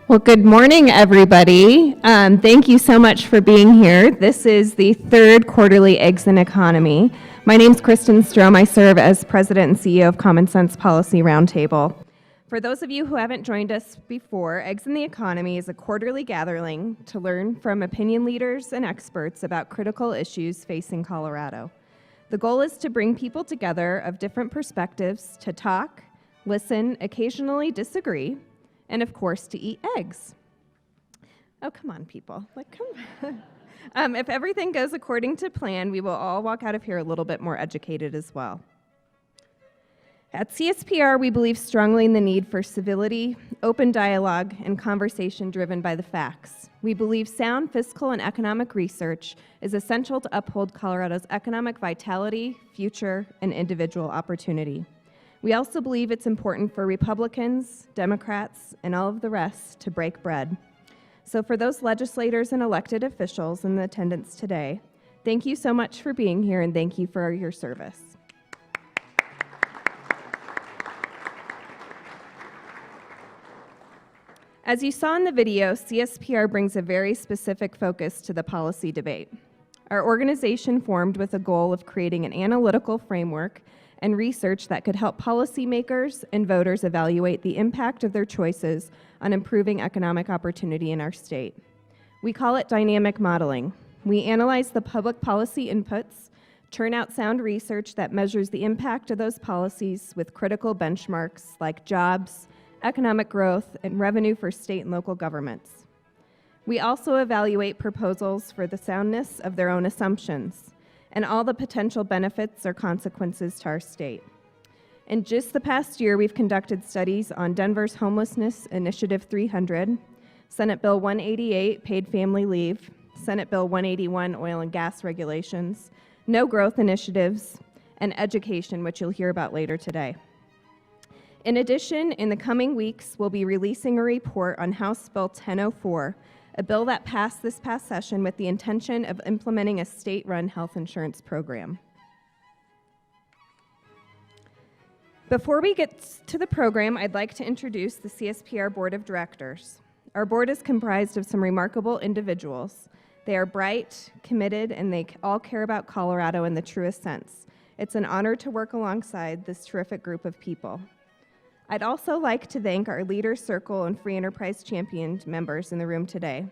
Well, good morning, everybody. Thank you so much for being here. This is the third quarterly Eggs in Economy. My name is Kristen Strom. I serve as President and CEO of Common Sense Policy Roundtable. For those of you who haven't joined us before, Eggs in the Economy is a quarterly gathering to learn from opinion leaders and experts about critical issues facing Colorado. The goal is to bring people together of different perspectives to talk, listen, occasionally disagree, and of course, to eat eggs. Oh, come on, people. Come on. If everything goes according to plan, we will all walk out of here a little bit more educated as well. At CSPR, we believe strongly in the need for civility, open dialogue, and conversation driven by the facts. We believe sound fiscal and economic research is essential to uphold Colorado's economic vitality, future, and individual opportunity. We also believe it's important for Republicans, Democrats, and all of the rest to break bread. So for those legislators and elected officials in attendance today, thank you so much for being here and thank you for your service. As you saw in the video, CSPR brings a very specific focus to the policy debate. Our organization formed with a goal of creating an analytical framework and research that could help policymakers and voters evaluate the impact of their choices on improving economic opportunity in our state. We call it dynamic modeling. We analyze the public policy inputs, churn out sound research that measures the impact of those policies with critical benchmarks like jobs, economic growth, and revenue for state and local governments. We also evaluate proposals for the soundness of their own assumptions and all the potential benefits or consequences to our state. In just the past year, we've conducted studies on Denver's Homelessness Initiative 300, Senate Bill 188, Paid Family Leave, Senate Bill 181, Oil and Gas Regulations, No Growth Initiatives, and education, which you'll hear about later today. In addition, in the coming weeks, we'll be releasing a report on House Bill 1004, a bill that passed this past session with the intention of implementing a state-run health insurance program. Before we get to the program, I'd like to introduce the CSPR Board of Directors. Our board is comprised of some remarkable individuals. They are bright, committed, and they all care about Colorado in the truest sense. It's an honor to work alongside this terrific group of people. I'd also like to thank our Leaders Circle and Free Enterprise Champion members in the room today.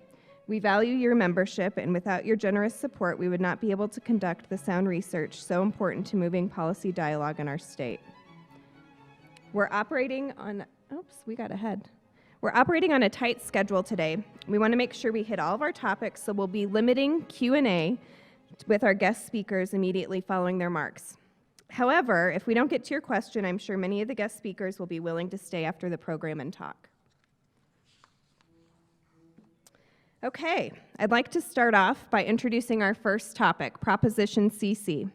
We value your membership, and without your generous support, we would not be able to conduct the sound research so important to moving policy dialogue in our state. We're operating on a tight schedule today. We want to make sure we hit all of our topics, so we'll be limiting Q&A with our guest speakers immediately following their remarks. However, if we don't get to your question, I'm sure many of the guest speakers will be willing to stay after the program and talk. Okay, I'd like to start off by introducing our first topic, Proposition CC.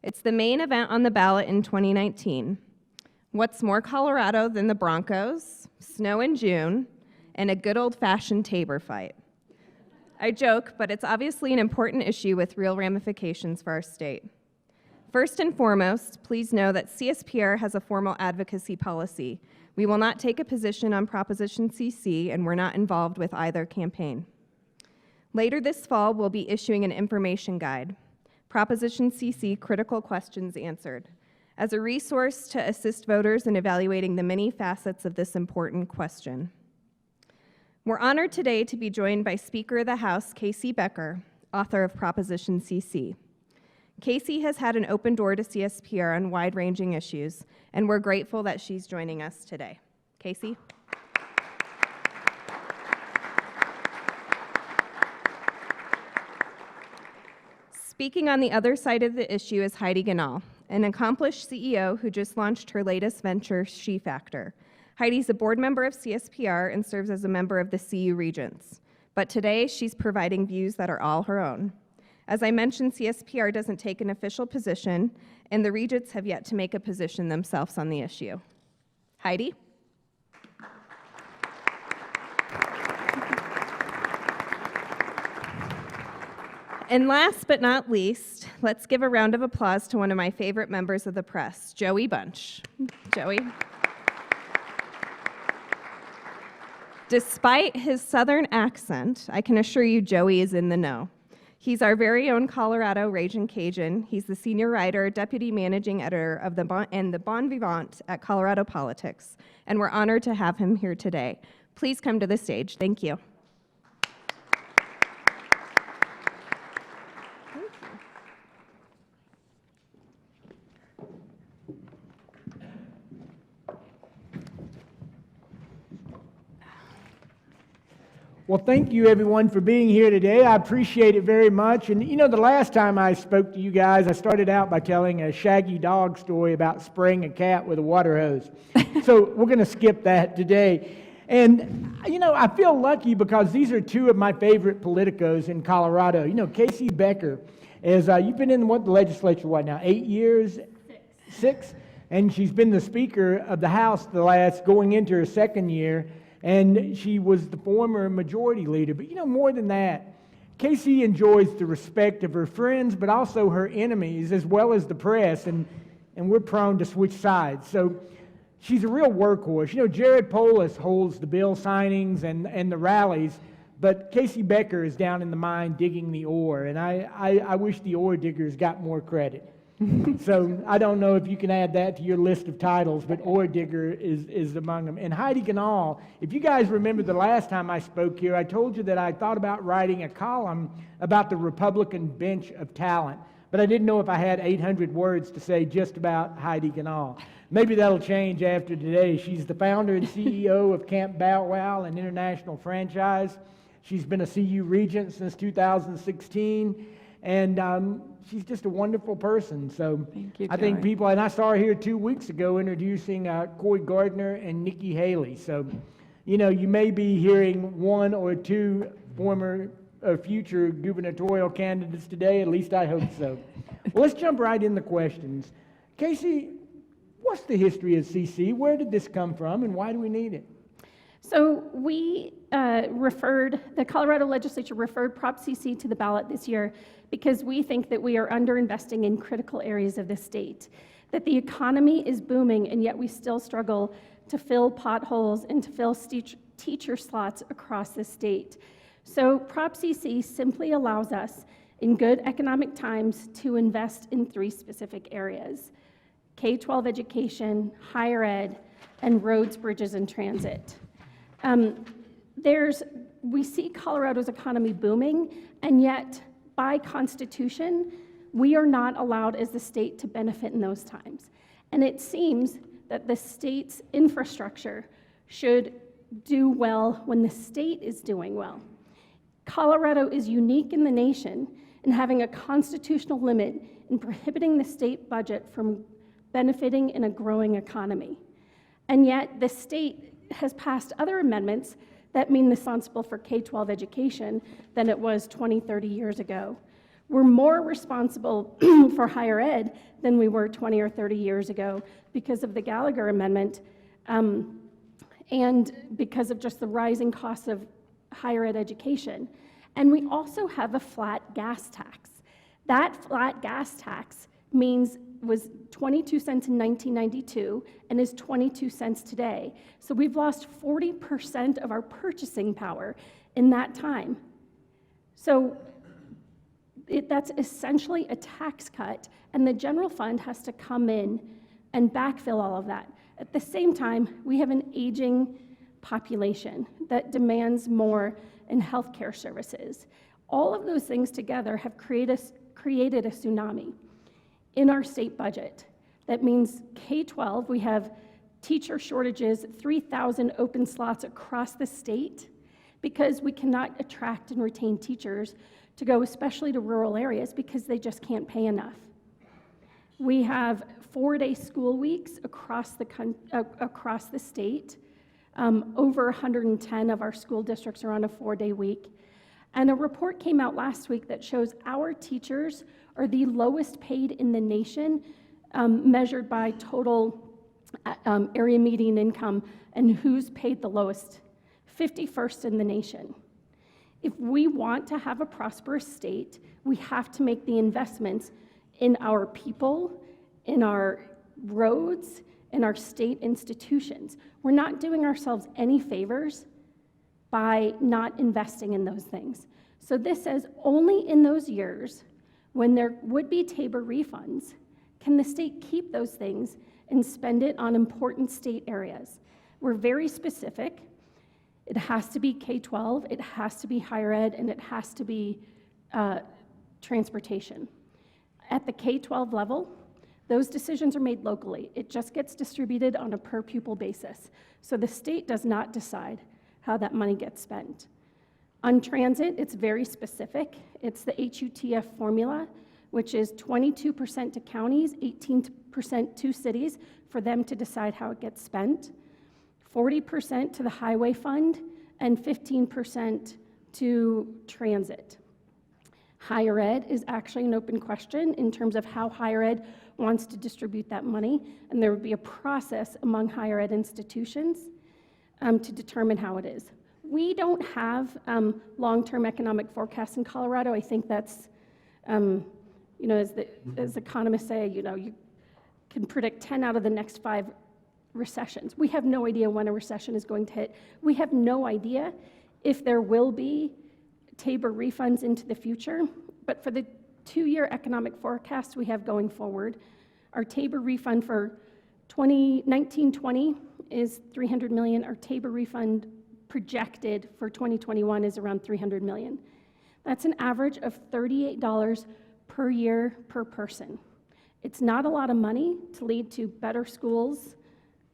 It's the main event on the ballot in 2019. What's more Colorado than the Broncos, snow in June, and a good old-fashioned TABOR fight? I joke, but it's obviously an important issue with real ramifications for our state. First and foremost, please know that CSPR has a formal advocacy policy. We will not take a position on Proposition CC, and we're not involved with either campaign. Later this fall, we'll be issuing an information guide, Proposition CC Critical Questions Answered, as a resource to assist voters in evaluating the many facets of this important question. We're honored today to be joined by Speaker of the House, Becker, author of Proposition CC. Casey has had an open door to CSPR on wide-ranging issues, and we're grateful that she's joining us today. Casey? Speaking on the other side of the issue is Heidi Ganal, an accomplished CEO who just launched her latest venture, She Factor. Heidi's a board member of CSPR and serves as a member of the CU Regents. But today, she's providing views that are all her own. As I mentioned, CSPR doesn't take an official position, and the Regents have yet to make a position themselves on the issue. Heidi? And last but not least, let's give a round of applause to one of my favorite members of the press, Joey Bunch. Joey. Despite his southern accent, I can assure you Joey is in the know. He's our very own Colorado Ragin' Cajun. He's the senior writer, deputy managing editor of the Bon Vivant at Colorado Politics, and we're honored to have him here today. Please come to the stage. Thank you. Well, thank you everyone for being here today. I appreciate it very much. And you know, the last time I spoke to you guys, I started out by telling a shaggy dog story about spraying a cat with a water hose. So we're going to skip that today. And you know, I feel lucky because these are two of my favorite politicos in Colorado. You know, Casey Becker is, you've been in the legislature, what now, 8 years? Six? And she's been the Speaker of the House going into her second year. And she was the former majority leader. But you know, more than that, Casey enjoys the respect of her friends, but also her enemies, as well as the press, and we're prone to switch sides. So she's a real workhorse. You know, Jared Polis holds the bill signings and the rallies, but Casey Becker is down in the mine digging the ore, and I wish the ore diggers got more credit. So I don't know if you can add that to your list of titles, but ore digger is among them. And Heidi Ganahl, if you guys remember the last time I spoke here, I told you that I thought about writing a column about the Republican bench of talent, but I didn't know if I had 800 words to say just about Heidi Ganahl. Maybe that'll change after today. She's the founder and CEO of Camp Bow Wow, an international franchise. She's been a CU regent since 2016. And she's just a wonderful person. So Thank you, I think Joey. people, and I saw her here 2 weeks ago introducing Coy Gardner and Nikki Haley. So, you know, you may be hearing one or two former or future gubernatorial candidates today. At least I hope so. Well, let's jump right in the questions. Casey, what's the history of CC? Where did this come from, and why do we need it? So we the Colorado legislature referred Prop CC to the ballot this year because we think that we are underinvesting in critical areas of the state, that the economy is booming and yet we still struggle to fill potholes and to fill teacher slots across the state. So Prop CC simply allows us in good economic times to invest in three specific areas: K-12 education, higher ed, and roads, bridges, and transit. We see Colorado's economy booming, and yet by Constitution, we are not allowed as the state to benefit in those times. And it seems that the state's infrastructure should do well when the state is doing well. Colorado is unique in the nation in having a constitutional limit in prohibiting the state budget from benefiting in a growing economy. And yet the state has passed other amendments that mean responsible for K-12 education than it was 20, 30 years ago. We're more responsible for higher ed than we were 20 or 30 years ago because of the Gallagher Amendment and because of just the rising costs of higher ed education. And we also have a flat gas tax. That flat gas tax was 22 cents in 1992 and is 22 cents today. So we've lost 40% of our purchasing power in that time. So that's essentially a tax cut, and the general fund has to come in and backfill all of that. At the same time, we have an aging population that demands more in healthcare services. All of those things together have created a tsunami in our state budget. That means K-12, we have teacher shortages, 3,000 open slots across the state because we cannot attract and retain teachers to go especially to rural areas because they just can't pay enough. We have 4-day school weeks across the state. Over 110 of our school districts are on a 4-day week. And a report came out last week that shows our teachers are the lowest paid in the nation, measured by total area median income and who's paid the lowest, 51st in the nation. If we want to have a prosperous state, we have to make the investments in our people, in our roads, in our state institutions. We're not doing ourselves any favors by not investing in those things. So this says only in those years when there would be TABOR refunds can the state keep those things and spend it on important state areas. We're very specific. It has to be K-12, it has to be higher ed, and it has to be transportation. At the K-12 level, those decisions are made locally. It just gets distributed on a per pupil basis. So the state does not decide how that money gets spent. On transit, it's very specific. It's the HUTF formula, which is 22% to counties, 18% to cities, for them to decide how it gets spent, 40% to the highway fund, and 15% to transit. Higher ed is actually an open question in terms of how higher ed wants to distribute that money, and there would be a process among higher ed institutions to determine how it is. We don't have long-term economic forecasts in Colorado. I think that's, as economists say, you can predict 10 out of the next 5 recessions. We have no idea when a recession is going to hit. We have no idea if there will be TABOR refunds into the future, but for the 2-year economic forecast we have going forward, our TABOR refund for 2019-20 is $300 million. Our TABOR refund projected for 2021 is around $300 million. That's an average of $38 per year per person. It's not a lot of money to lead to better schools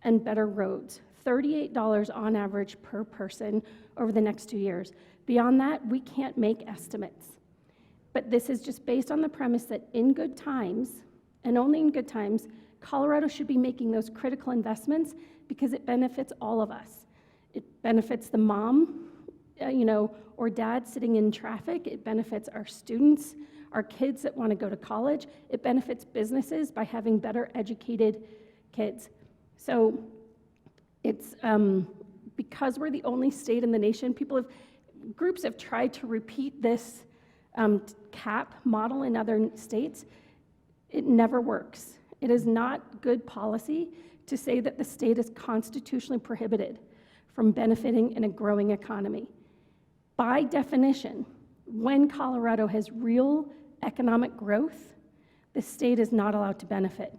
and better roads. $38 on average per person over the next 2 years. Beyond that, we can't make estimates. But this is just based on the premise that in good times, and only in good times, Colorado should be making those critical investments because it benefits all of us. It benefits the mom, or dad sitting in traffic. It benefits our students, our kids that want to go to college. It benefits businesses by having better educated kids. So it's because we're the only state in the nation, groups have tried to repeat this cap model in other states. It never works. It is not good policy to say that the state is constitutionally prohibited from benefiting in a growing economy. By definition, when Colorado has real economic growth, the state is not allowed to benefit.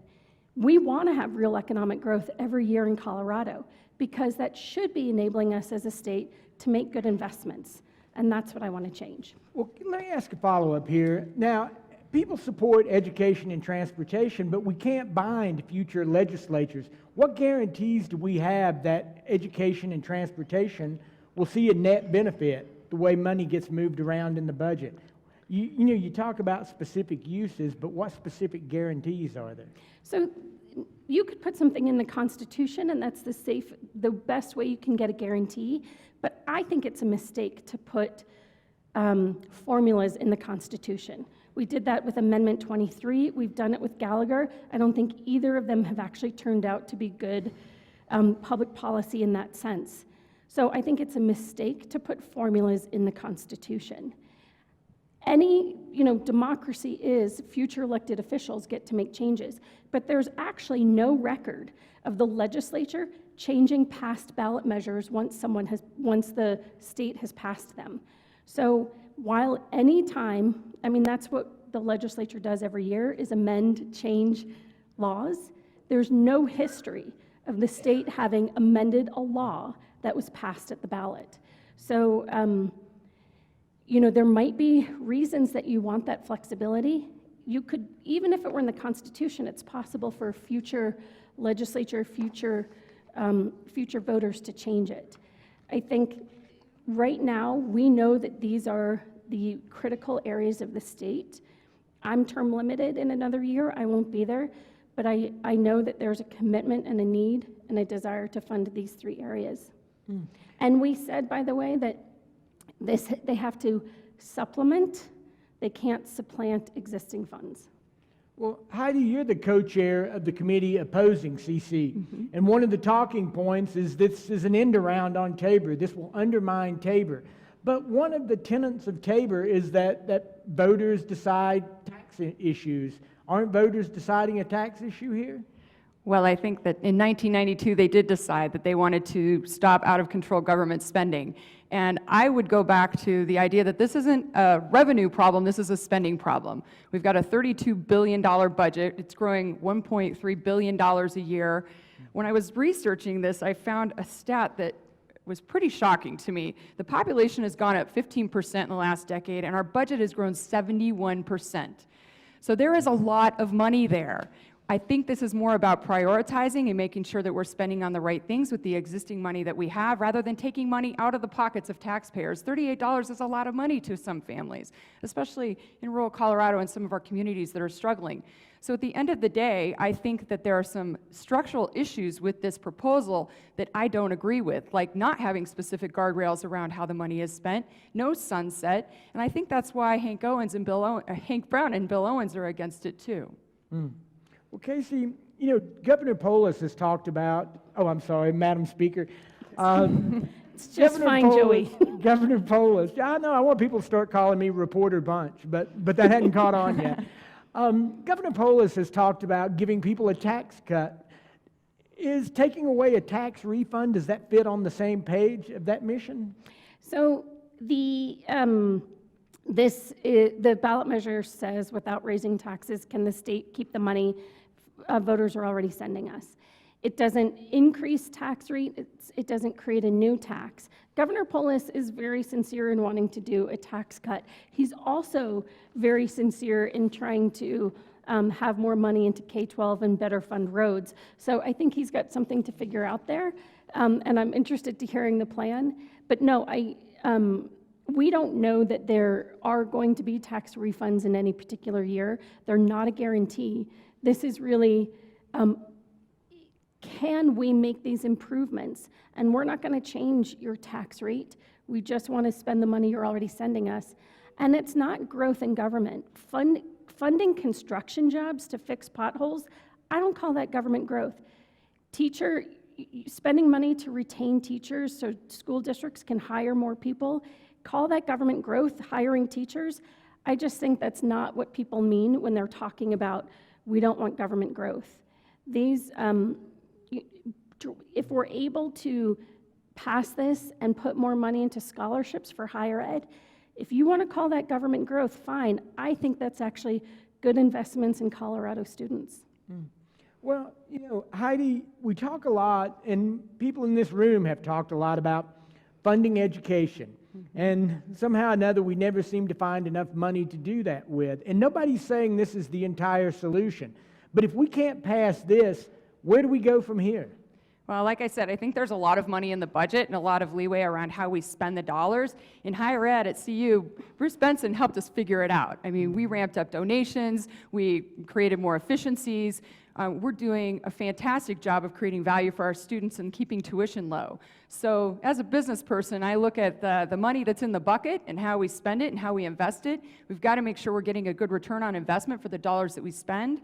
We want to have real economic growth every year in Colorado because that should be enabling us as a state to make good investments, and that's what I want to change. Well, let me ask a follow-up here. Now, people support education and transportation, but we can't bind future legislatures. What guarantees do we have that education and transportation will see a net benefit the way money gets moved around in the budget? You talk about specific uses, but what specific guarantees are there? So you could put something in the Constitution, and that's the best way you can get a guarantee, but I think it's a mistake to put formulas in the Constitution. We did that with Amendment 23. We've done it with Gallagher. I don't think either of them have actually turned out to be good public policy in that sense. So I think it's a mistake to put formulas in the Constitution. Any, democracy is future elected officials get to make changes, but there's actually no record of the legislature changing past ballot measures once the state has passed them. So while any time, that's what the legislature does every year, is amend, change laws, there's no history of the state having amended a law that was passed at the ballot. So, there might be reasons that you want that flexibility. You could, even if it were in the Constitution, it's possible for future legislature, future voters to change it. I think right now we know that these are the critical areas of the state. I'm term limited in another year. I won't be there, but I know that there's a commitment and a need and a desire to fund these 3 areas. And we said, by the way, that they have to supplement, they can't supplant existing funds. Well, Heidi, you're the co-chair of the committee opposing CC, and one of the talking points is this is an end around on TABOR. This will undermine TABOR. But one of the tenets of TABOR is that voters decide tax issues. Aren't voters deciding a tax issue here? Well, I think that in 1992, they did decide that they wanted to stop out-of-control government spending. And I would go back to the idea that this isn't a revenue problem, this is a spending problem. We've got a $32 billion budget. It's growing $1.3 billion a year. When I was researching this, I found a stat that was pretty shocking to me. The population has gone up 15% in the last decade, and our budget has grown 71%. So there is a lot of money there. I think this is more about prioritizing and making sure that we're spending on the right things with the existing money that we have, rather than taking money out of the pockets of taxpayers. $38 is a lot of money to some families, especially in rural Colorado and some of our communities that are struggling. So at the end of the day, I think that there are some structural issues with this proposal that I don't agree with, like not having specific guardrails around how the money is spent, no sunset, and I think that's why Hank Brown and Bill Owens are against it too. Well, Casey, you know, Governor Polis has talked about, oh, I'm sorry, Madam Speaker. It's just fine, Joey. Governor Polis, I know, I want people to start calling me Reporter Bunch, but that hadn't caught on yet. Governor Polis has talked about giving people a tax cut. Is taking away a tax refund, does that fit on the same page of that mission? So the ballot measure says, without raising taxes, can the state keep the money voters are already sending us? It doesn't increase tax rate, it doesn't create a new tax. Governor Polis is very sincere in wanting to do a tax cut. He's also very sincere in trying to have more money into K-12 and better fund roads. So I think he's got something to figure out there, and I'm interested to hearing the plan. But no, we don't know that there are going to be tax refunds in any particular year. They're not a guarantee. This is really, can we make these improvements? And we're not going to change your tax rate. We just want to spend the money you're already sending us. And it's not growth in government. Funding construction jobs to fix potholes, I don't call that government growth. Spending money to retain teachers so school districts can hire more people, call that government growth, hiring teachers. I just think that's not what people mean when they're talking about we don't want government growth. These, if we're able to pass this and put more money into scholarships for higher ed, if you want to call that government growth, fine. I think that's actually good investments in Colorado students. Well, you know, Heidi, we talk a lot, and people in this room have talked a lot about funding education. And somehow or another, we never seem to find enough money to do that with. And nobody's saying this is the entire solution. But if we can't pass this, where do we go from here? Well, like I said, I think there's a lot of money in the budget and a lot of leeway around how we spend the dollars. In higher ed at CU, Bruce Benson helped us figure it out. I mean, we ramped up donations, we created more efficiencies. We're doing a fantastic job of creating value for our students and keeping tuition low. So as a business person, I look at the money that's in the bucket and how we spend it and how we invest it. We've got to make sure we're getting a good return on investment for the dollars that we spend.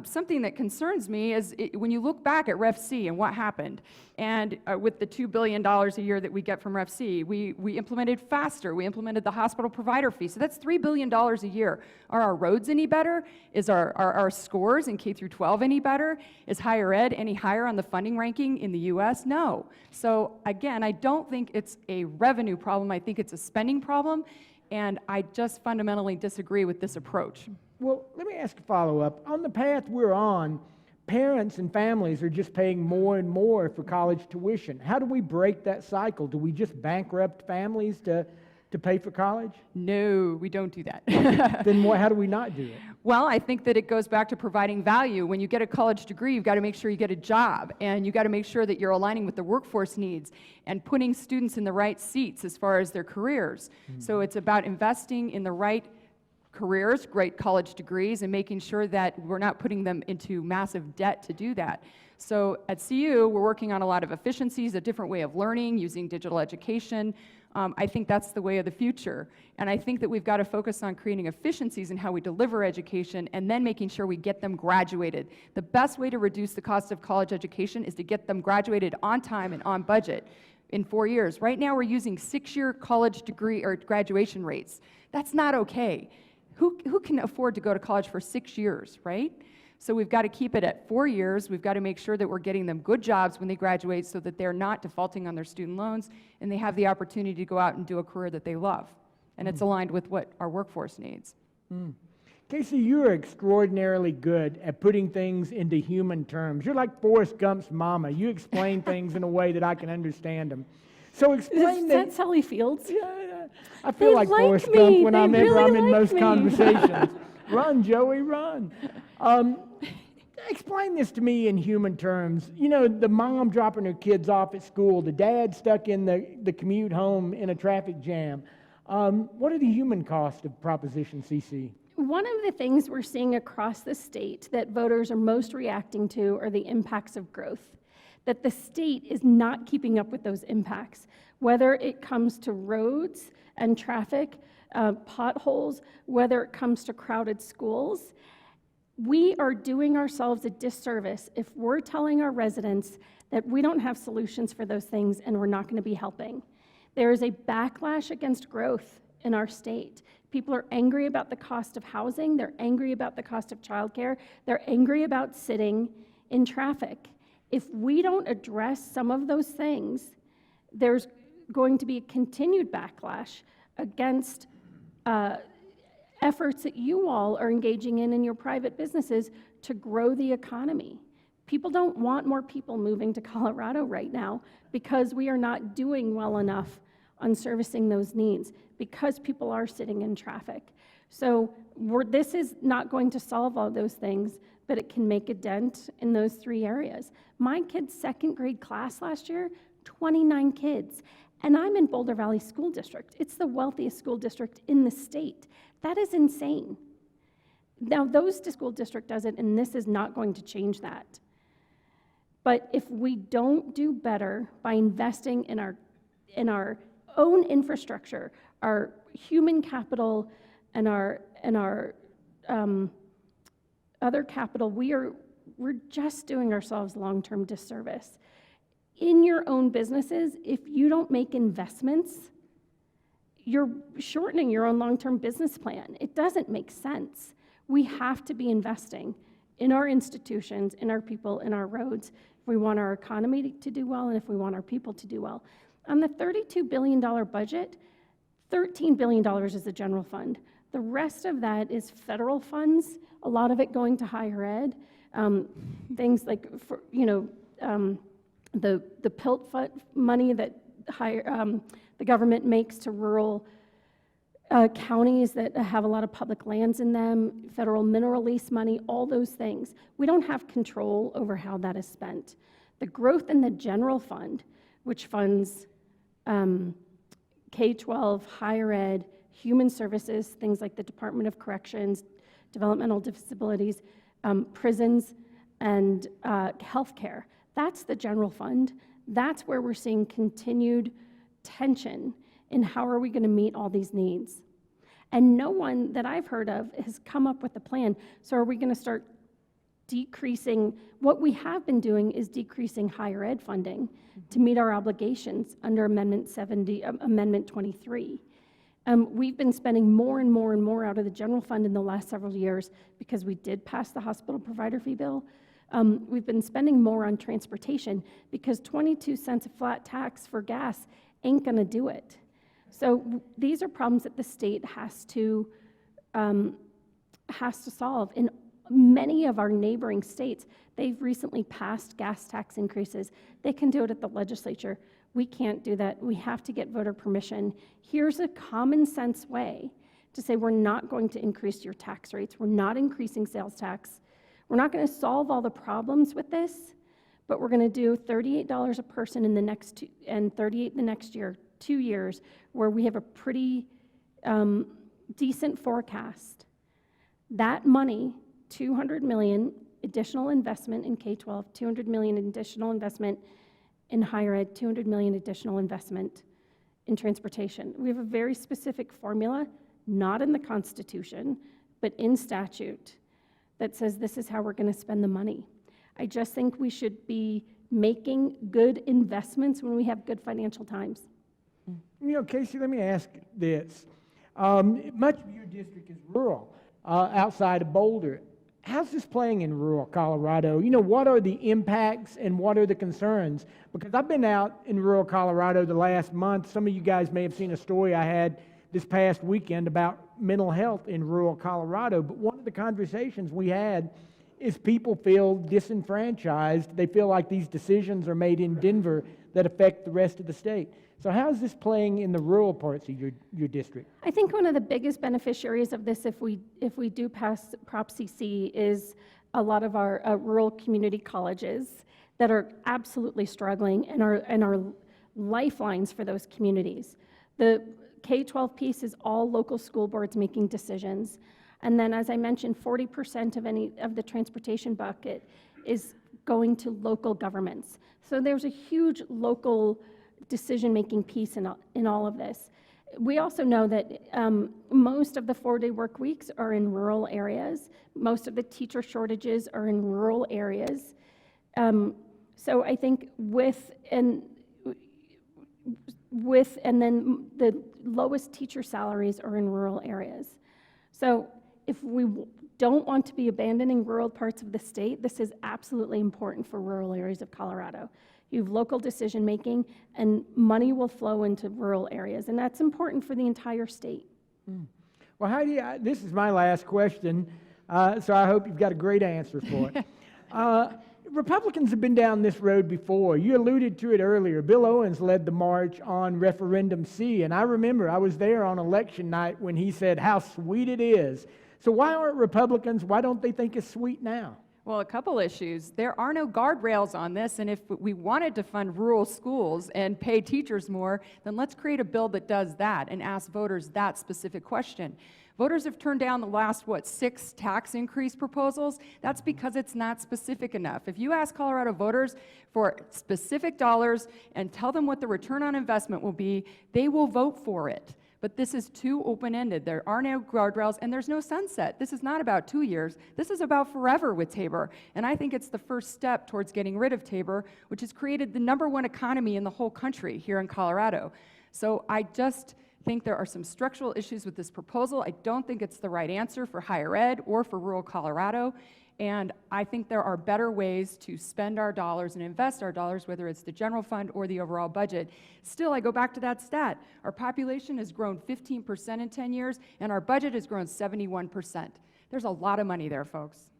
Something that concerns me is when you look back at Ref C and what happened, and with the $2 billion a year that we get from Ref C, we implemented faster, we implemented the hospital provider fee, so that's $3 billion a year. Are our roads any better? Is our scores in K through 12 any better? Is higher ed any higher on the funding ranking in the US? No. So again, I don't think it's a revenue problem, I think it's a spending problem, and I just fundamentally disagree with this approach. Well, let me ask a follow-up. On the path we're on, parents and families are just paying more and more for college tuition. How do we break that cycle? Do we just bankrupt families to pay for college? No, we don't do that. Then how do we not do it? Well, I think that it goes back to providing value. When you get a college degree, you've got to make sure you get a job, and you've got to make sure that you're aligning with the workforce needs and putting students in the right seats as far as their careers. So it's about investing in the right careers, great college degrees, and making sure that we're not putting them into massive debt to do that. So at CU, we're working on a lot of efficiencies, a different way of learning, using digital education. I think that's the way of the future. And I think that we've got to focus on creating efficiencies in how we deliver education and then making sure we get them graduated. The best way to reduce the cost of college education is to get them graduated on time and on budget in 4 years. Right now, we're using 6-year college degree or graduation rates. That's not okay. Who can afford to go to college for 6 years, right? So we've got to keep it at 4 years. We've got to make sure that we're getting them good jobs when they graduate so that they're not defaulting on their student loans and they have the opportunity to go out and do a career that they love. And it's aligned with what our workforce needs. Casey, you're extraordinarily good at putting things into human terms. You're like Forrest Gump's mama. You explain things in a way that I can understand them. So explain Is that Sally Fields? Yeah, I feel They like like Forrest me. Gump when They I'm really in like most me. conversations. Run, Joey, run. Explain this to me in human terms. You know, the mom dropping her kids off at school, the dad stuck in the commute home in a traffic jam. What are the human costs of Proposition CC? One of the things we're seeing across the state that voters are most reacting to are the impacts of growth, that the state is not keeping up with those impacts, whether it comes to roads and traffic, potholes, whether it comes to crowded schools. We are doing ourselves a disservice if we're telling our residents that we don't have solutions for those things and we're not going to be helping. There is a backlash against growth in our state. People are angry about the cost of housing. They're angry about the cost of childcare. They're angry about sitting in traffic. If we don't address some of those things, there's going to be a continued backlash against efforts that you all are engaging in your private businesses to grow the economy. People don't want more people moving to Colorado right now because we are not doing well enough on servicing those needs, because people are sitting in traffic. So this is not going to solve all those things, but it can make a dent in those 3 areas. My kid's second grade class last year, 29 kids, and I'm in Boulder Valley School District. It's the wealthiest school district in the state. That is insane. Now, those school district does it, and this is not going to change that. But if we don't do better by investing in our own infrastructure, our human capital, and our other capital, we're just doing ourselves long-term disservice. In your own businesses, if you don't make investments, you're shortening your own long-term business plan. It doesn't make sense. We have to be investing in our institutions, in our people, in our roads, if we want our economy to do well and if we want our people to do well. On the $32 billion budget, $13 billion is the general fund. The rest of that is federal funds, a lot of it going to higher ed, things like, the PILT money that the government makes to rural counties that have a lot of public lands in them, federal mineral lease money, all those things. We don't have control over how that is spent. The growth in the general fund, which funds K-12, higher ed, human services, things like the Department of Corrections, developmental disabilities, prisons, and healthcare. That's the general fund. That's where we're seeing continued tension in how are we going to meet all these needs. And no one that I've heard of has come up with a plan. So are we going to start decreasing? What we have been doing is decreasing higher ed funding to meet our obligations under Amendment 23. We've been spending more and more and more out of the general fund in the last several years because we did pass the hospital provider fee bill. We've been spending more on transportation because 22 cents a flat tax for gas ain't gonna do it. So these are problems that the state has to solve. In many of our neighboring states, they've recently passed gas tax increases. They can do it at the legislature. We can't do that. We have to get voter permission. Here's a common sense way to say we're not going to increase your tax rates. We're not increasing sales tax. We're not going to solve all the problems with this, but we're going to do $38 a person in the next and $38 the next year, 2 years, where we have a pretty decent forecast. That money, $200 million additional investment in K-12, $200 million additional investment in higher ed, $200 million additional investment in transportation. We have a very specific formula, not in the Constitution, but in statute, that says this is how we're going to spend the money. I just think we should be making good investments when we have good financial times. You know, Casey, let me ask this. Much of your district is rural, outside of Boulder. how's this playing in rural Colorado? You know, what are the impacts and what are the concerns? Because I've been out in rural Colorado the last month. Some of you guys may have seen a story I had this past weekend about mental health in rural Colorado. But one of the conversations we had is people feel disenfranchised. They feel like these decisions are made in Denver that affect the rest of the state. So how is this playing in the rural parts of your district? I think one of the biggest beneficiaries of this, if we do pass Prop CC, is a lot of our rural community colleges that are absolutely struggling and are lifelines for those communities. The K-12 piece is all local school boards making decisions. And then, as I mentioned, 40% of any of the transportation bucket is going to local governments. So there's a huge local decision-making piece in all of this. We also know that most of the 4-day work weeks are in rural areas. Most of the teacher shortages are in rural areas. So I think and then the lowest teacher salaries are in rural areas. So if we don't want to be abandoning rural parts of the state, this is absolutely important for rural areas of Colorado. You have local decision making and money will flow into rural areas, and that's important for the entire state. Well, Heidi, this is my last question, so I hope you've got a great answer for it. Republicans have been down this road before. You alluded to it earlier. Bill Owens led the march on Referendum C, and I remember I was there on election night when he said how sweet it is. So why aren't Republicans, why don't they think it's sweet now? Well, a couple issues. There are no guardrails on this, and if we wanted to fund rural schools and pay teachers more, then let's create a bill that does that and ask voters that specific question. Voters have turned down the last, 6 tax increase proposals. That's because it's not specific enough. If you ask Colorado voters for specific dollars and tell them what the return on investment will be, they will vote for it. But this is too open-ended. There are no guardrails, and there's no sunset. This is not about 2 years. This is about forever with TABOR. And I think it's the first step towards getting rid of TABOR, which has created the #1 economy in the whole country here in Colorado. So I just think there are some structural issues with this proposal. I don't think it's the right answer for higher ed or for rural Colorado. And I think there are better ways to spend our dollars and invest our dollars, whether it's the general fund or the overall budget. Still, I go back to that stat. Our population has grown 15% in 10 years, and our budget has grown 71%. There's a lot of money there, folks.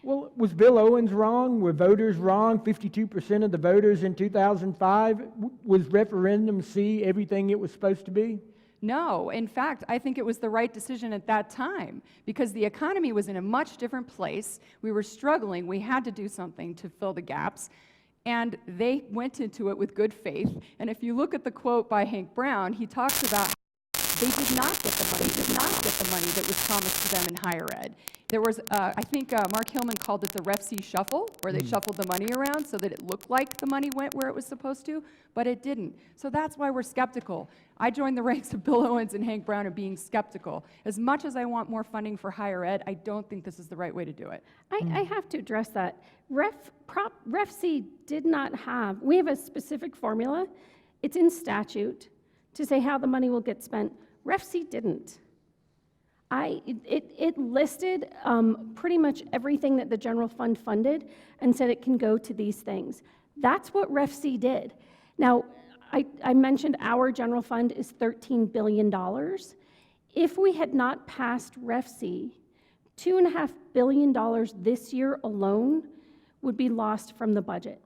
Well, was Bill Owens wrong? Were voters wrong? 52% of the voters in 2005? Was Referendum C everything it was supposed to be? No, in fact, I think it was the right decision at that time because the economy was in a much different place. We were struggling. We had to do something to fill the gaps. And they went into it with good faith. And if you look at the quote by Hank Brown, he talks about they did not get the money that was promised to them in higher ed. There was, I think Mark Hillman called it the Ref C shuffle, where they shuffled the money around so that it looked like the money went where it was supposed to, but it didn't. So that's why we're skeptical. I joined the ranks of Bill Owens and Hank Brown in being skeptical. As much as I want more funding for higher ed, I don't think this is the right way to do it. I have to address that. Ref C did not have, we have a specific formula. It's in statute to say how the money will get spent. Ref C didn't. It listed pretty much everything that the general fund funded and said it can go to these things. That's what Ref C did. Now, I mentioned our general fund is $13 billion. If we had not passed Ref C, $2.5 billion this year alone would be lost from the budget.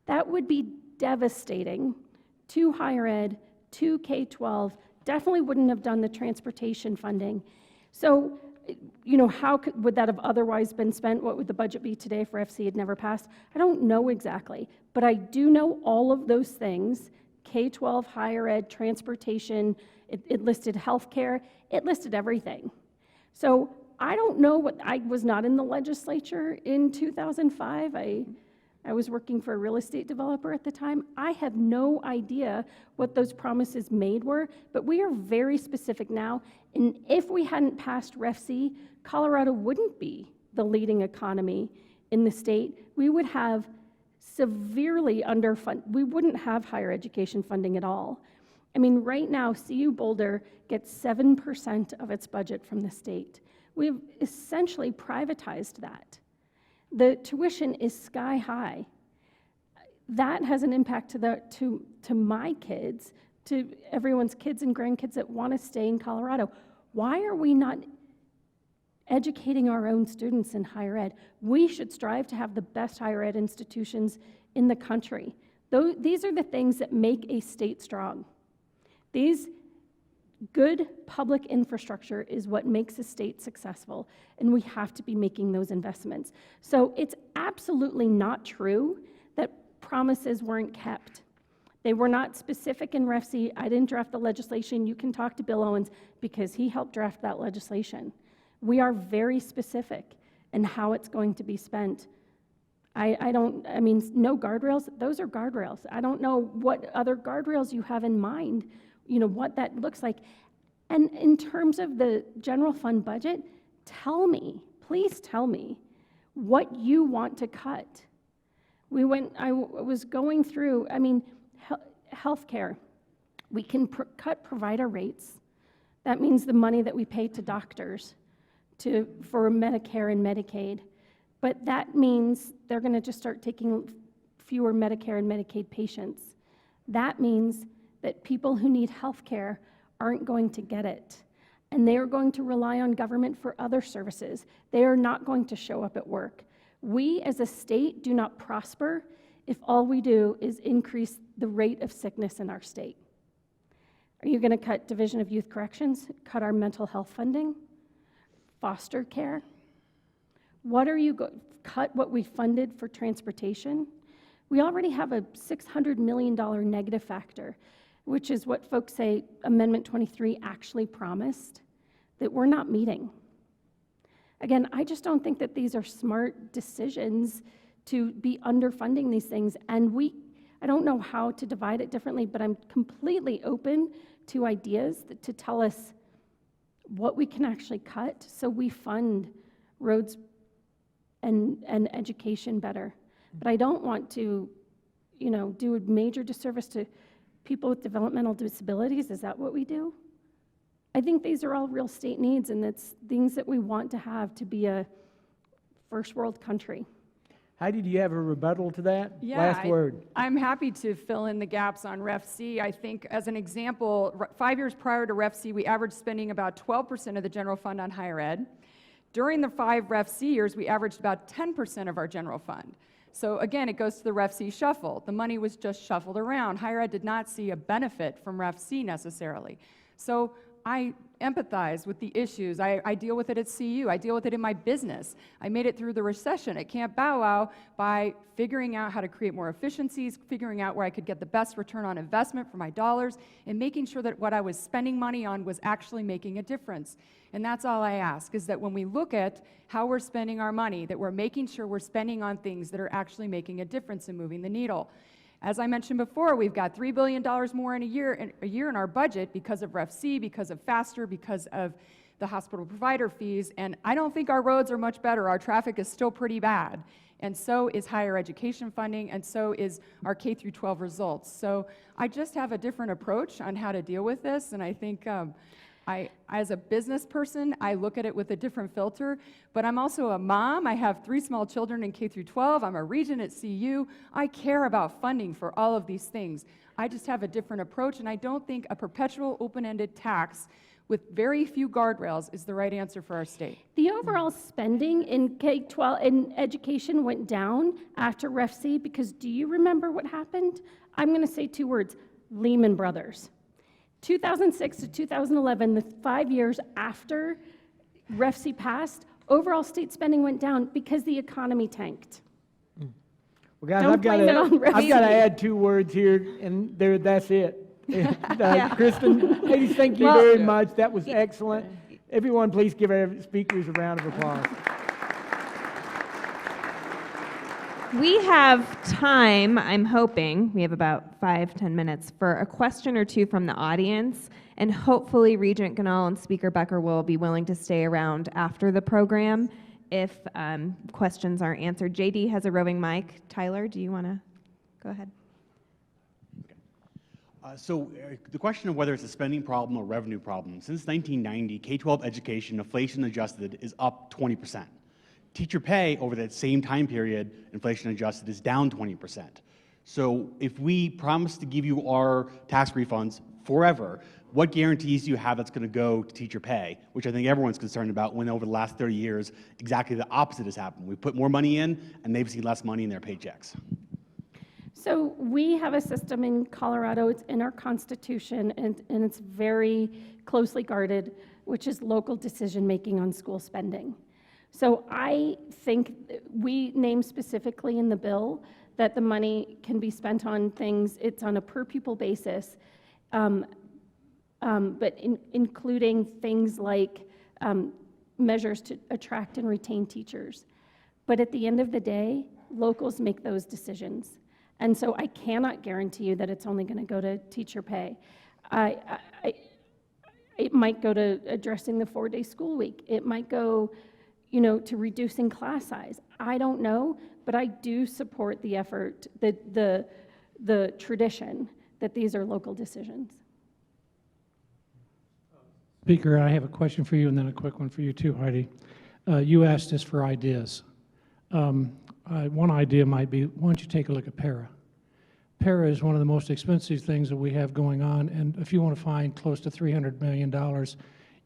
That would be devastating to higher ed, to K-12, definitely wouldn't have done the transportation funding. So, you know, how would that have otherwise been spent? What would the budget be today if FC had never passed? I don't know exactly, but I do know all of those things, K-12, higher ed, transportation, it listed healthcare, it listed everything. So I don't know I was not in the legislature in 2005. I was working for a real estate developer at the time. I have no idea what those promises made were, but we are very specific now. And if we hadn't passed Ref C, Colorado wouldn't be the leading economy in the state. We would have severely underfunded. We wouldn't have higher education funding at all. I mean, right now, CU Boulder gets 7% of its budget from the state. We've essentially privatized that. The tuition is sky high. That has an impact to my kids, to everyone's kids and grandkids that want to stay in Colorado. Why are we not educating our own students in higher ed? We should strive to have the best higher ed institutions in the country. These are the things that make a state strong. These good public infrastructure is what makes a state successful, and we have to be making those investments. So it's absolutely not true that promises weren't kept. They were not specific in Ref C. I didn't draft the legislation. You can talk to Bill Owens because he helped draft that legislation. We are very specific in how it's going to be spent. I mean, no guardrails, those are guardrails. I don't know what other guardrails you have in mind, what that looks like. And in terms of the general fund budget, please tell me what you want to cut. I was going through, healthcare. We can cut provider rates. That means the money that we pay to doctors for Medicare and Medicaid. But that means they're going to just start taking fewer Medicare and Medicaid patients. That means that people who need health care aren't going to get it. And they are going to rely on government for other services. They are not going to show up at work. We as a state do not prosper if all we do is increase the rate of sickness in our state. Are you going to cut Division of Youth Corrections, cut our mental health funding, foster care? What are you cut what we funded for transportation? We already have a $600 million negative factor, which is what folks say Amendment 23 actually promised, that we're not meeting. Again, I just don't think that these are smart decisions to be underfunding these things, and I don't know how to divide it differently, but I'm completely open to ideas to tell us what we can actually cut so we fund roads and education better. But I don't want to, do a major disservice to people with developmental disabilities. Is that what we do? I think these are all real state needs, and it's things that we want to have to be a first world country. Heidi, do you have a rebuttal to that? Yeah, Last word. I'm happy to fill in the gaps on Ref C. I think, as an example, 5 years prior to Ref C, we averaged spending about 12% of the general fund on higher ed. During the 5 Ref C years, we averaged about 10% of our general fund. So again, it goes to the Ref C shuffle. The money was just shuffled around. Higher ed did not see a benefit from Ref C necessarily. So I empathize with the issues. I deal with it at CU. I deal with it in my business. I made it through the recession at Camp Bow Wow by figuring out how to create more efficiencies, figuring out where I could get the best return on investment for my dollars, and making sure that what I was spending money on was actually making a difference. And that's all I ask, is that when we look at how we're spending our money, that we're making sure we're spending on things that are actually making a difference and moving the needle. As I mentioned before, we've got $3 billion more in a year in our budget because of Ref C, because of FASTER, because of the hospital provider fees, and I don't think our roads are much better. Our traffic is still pretty bad, and so is higher education funding, and so is our K through 12 results. So I just have a different approach on how to deal with this, and I think as a business person, I look at it with a different filter, but I'm also a mom. I have 3 small children in K through 12. I'm a regent at CU. I care about funding for all of these things. I just have a different approach, and I don't think a perpetual open-ended tax with very few guardrails is the right answer for our state. The overall spending in K-12 in education went down after Ref C because do you remember what happened? I'm going to say 2 words, Lehman Brothers. 2006 to 2011, the 5 years after Ref C passed, overall state spending went down because the economy tanked. Well, guys, Don't I've got blame it on Ref C. to add 2 words here, and that's it. Kristen, ladies, thank you very much. That was excellent. Everyone, please give our speakers a round of applause. We have time, I'm hoping, we have about 5-10 minutes for a question or 2 from the audience, and hopefully Regent Ganal and Speaker Becker will be willing to stay around after the program if questions aren't answered. JD has a roving mic. Tyler, do you want to go ahead? The question of whether it's a spending problem or revenue problem, since 1990, K-12 education, inflation adjusted, is up 20%. Teacher pay over that same time period, inflation adjusted, is down 20%. So if we promise to give you our tax refunds forever, what guarantees do you have that's going to go to teacher pay, which I think everyone's concerned about, when over the last 30 years, exactly the opposite has happened. We put more money in, and they've seen less money in their paychecks. So we have a system in Colorado, it's in our Constitution, and it's very closely guarded, which is local decision-making on school spending. So I think we name specifically in the bill that the money can be spent on things, it's on a per-pupil basis, but including things like measures to attract and retain teachers. But at the end of the day, locals make those decisions. And so I cannot guarantee you that it's only going to go to teacher pay. It might go to addressing the 4-day school week. It might go, to reducing class size. I don't know, but I do support the effort, the tradition that these are local decisions. Speaker, I have a question for you and then a quick one for you too, Heidi. You asked us for ideas. One idea might be, why don't you take a look at para? Para is one of the most expensive things that we have going on, and if you want to find close to $300 million,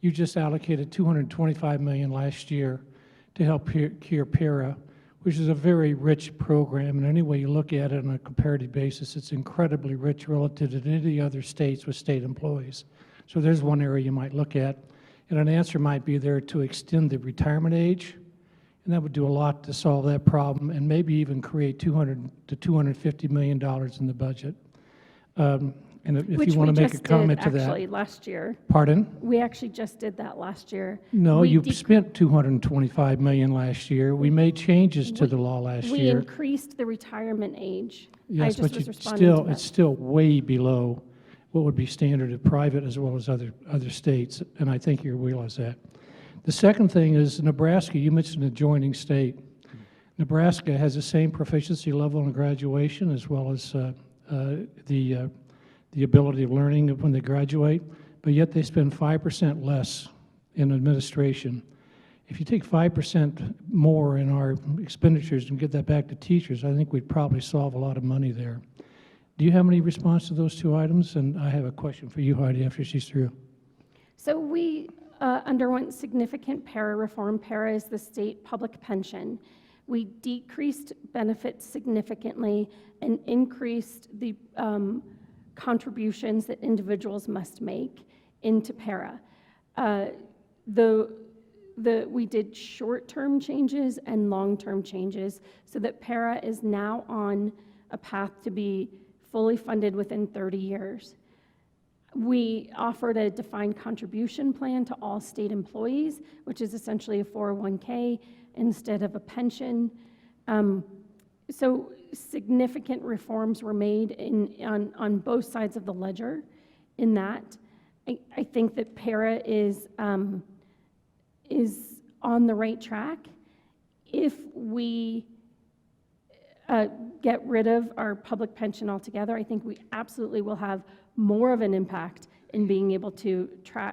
you just allocated $225 million last year to help cure para, which is a very rich program, and any way you look at it on a comparative basis, it's incredibly rich relative to any other states with state employees. So there's one area you might look at, and an answer might be there to extend the retirement age, and that would do a lot to solve that problem, and maybe even create $200 to $250 million in the budget. And if you want to make a comment to that. Actually, last year. Pardon? We actually just did that last year. No, you spent $225 million last year. We made changes to the law last year. We increased the retirement age. Yes, but responding to it's still way below what would be standard of private as well as other states, and I think you realize that. The second thing is Nebraska. You mentioned an adjoining state. Nebraska has the same proficiency level in graduation as well as the ability of learning when they graduate, but yet they spend 5% less in administration. If you take 5% more in our expenditures and get that back to teachers, I think we'd probably solve a lot of money there. Do you have any response to those two items? And I have a question for you, Heidi, after she's through. So we underwent significant para reform. Para is the state public pension. We decreased benefits significantly and increased the contributions that individuals must make into para. We did short-term changes and long-term changes so that para is now on a path to be fully funded within 30 years. We offered a defined contribution plan to all state employees, which is essentially a 401k instead of a pension. So significant reforms were made on both sides of the ledger in that. I think that para is on the right track. If we get rid of our public pension altogether, I think we absolutely will have more of an impact in being able to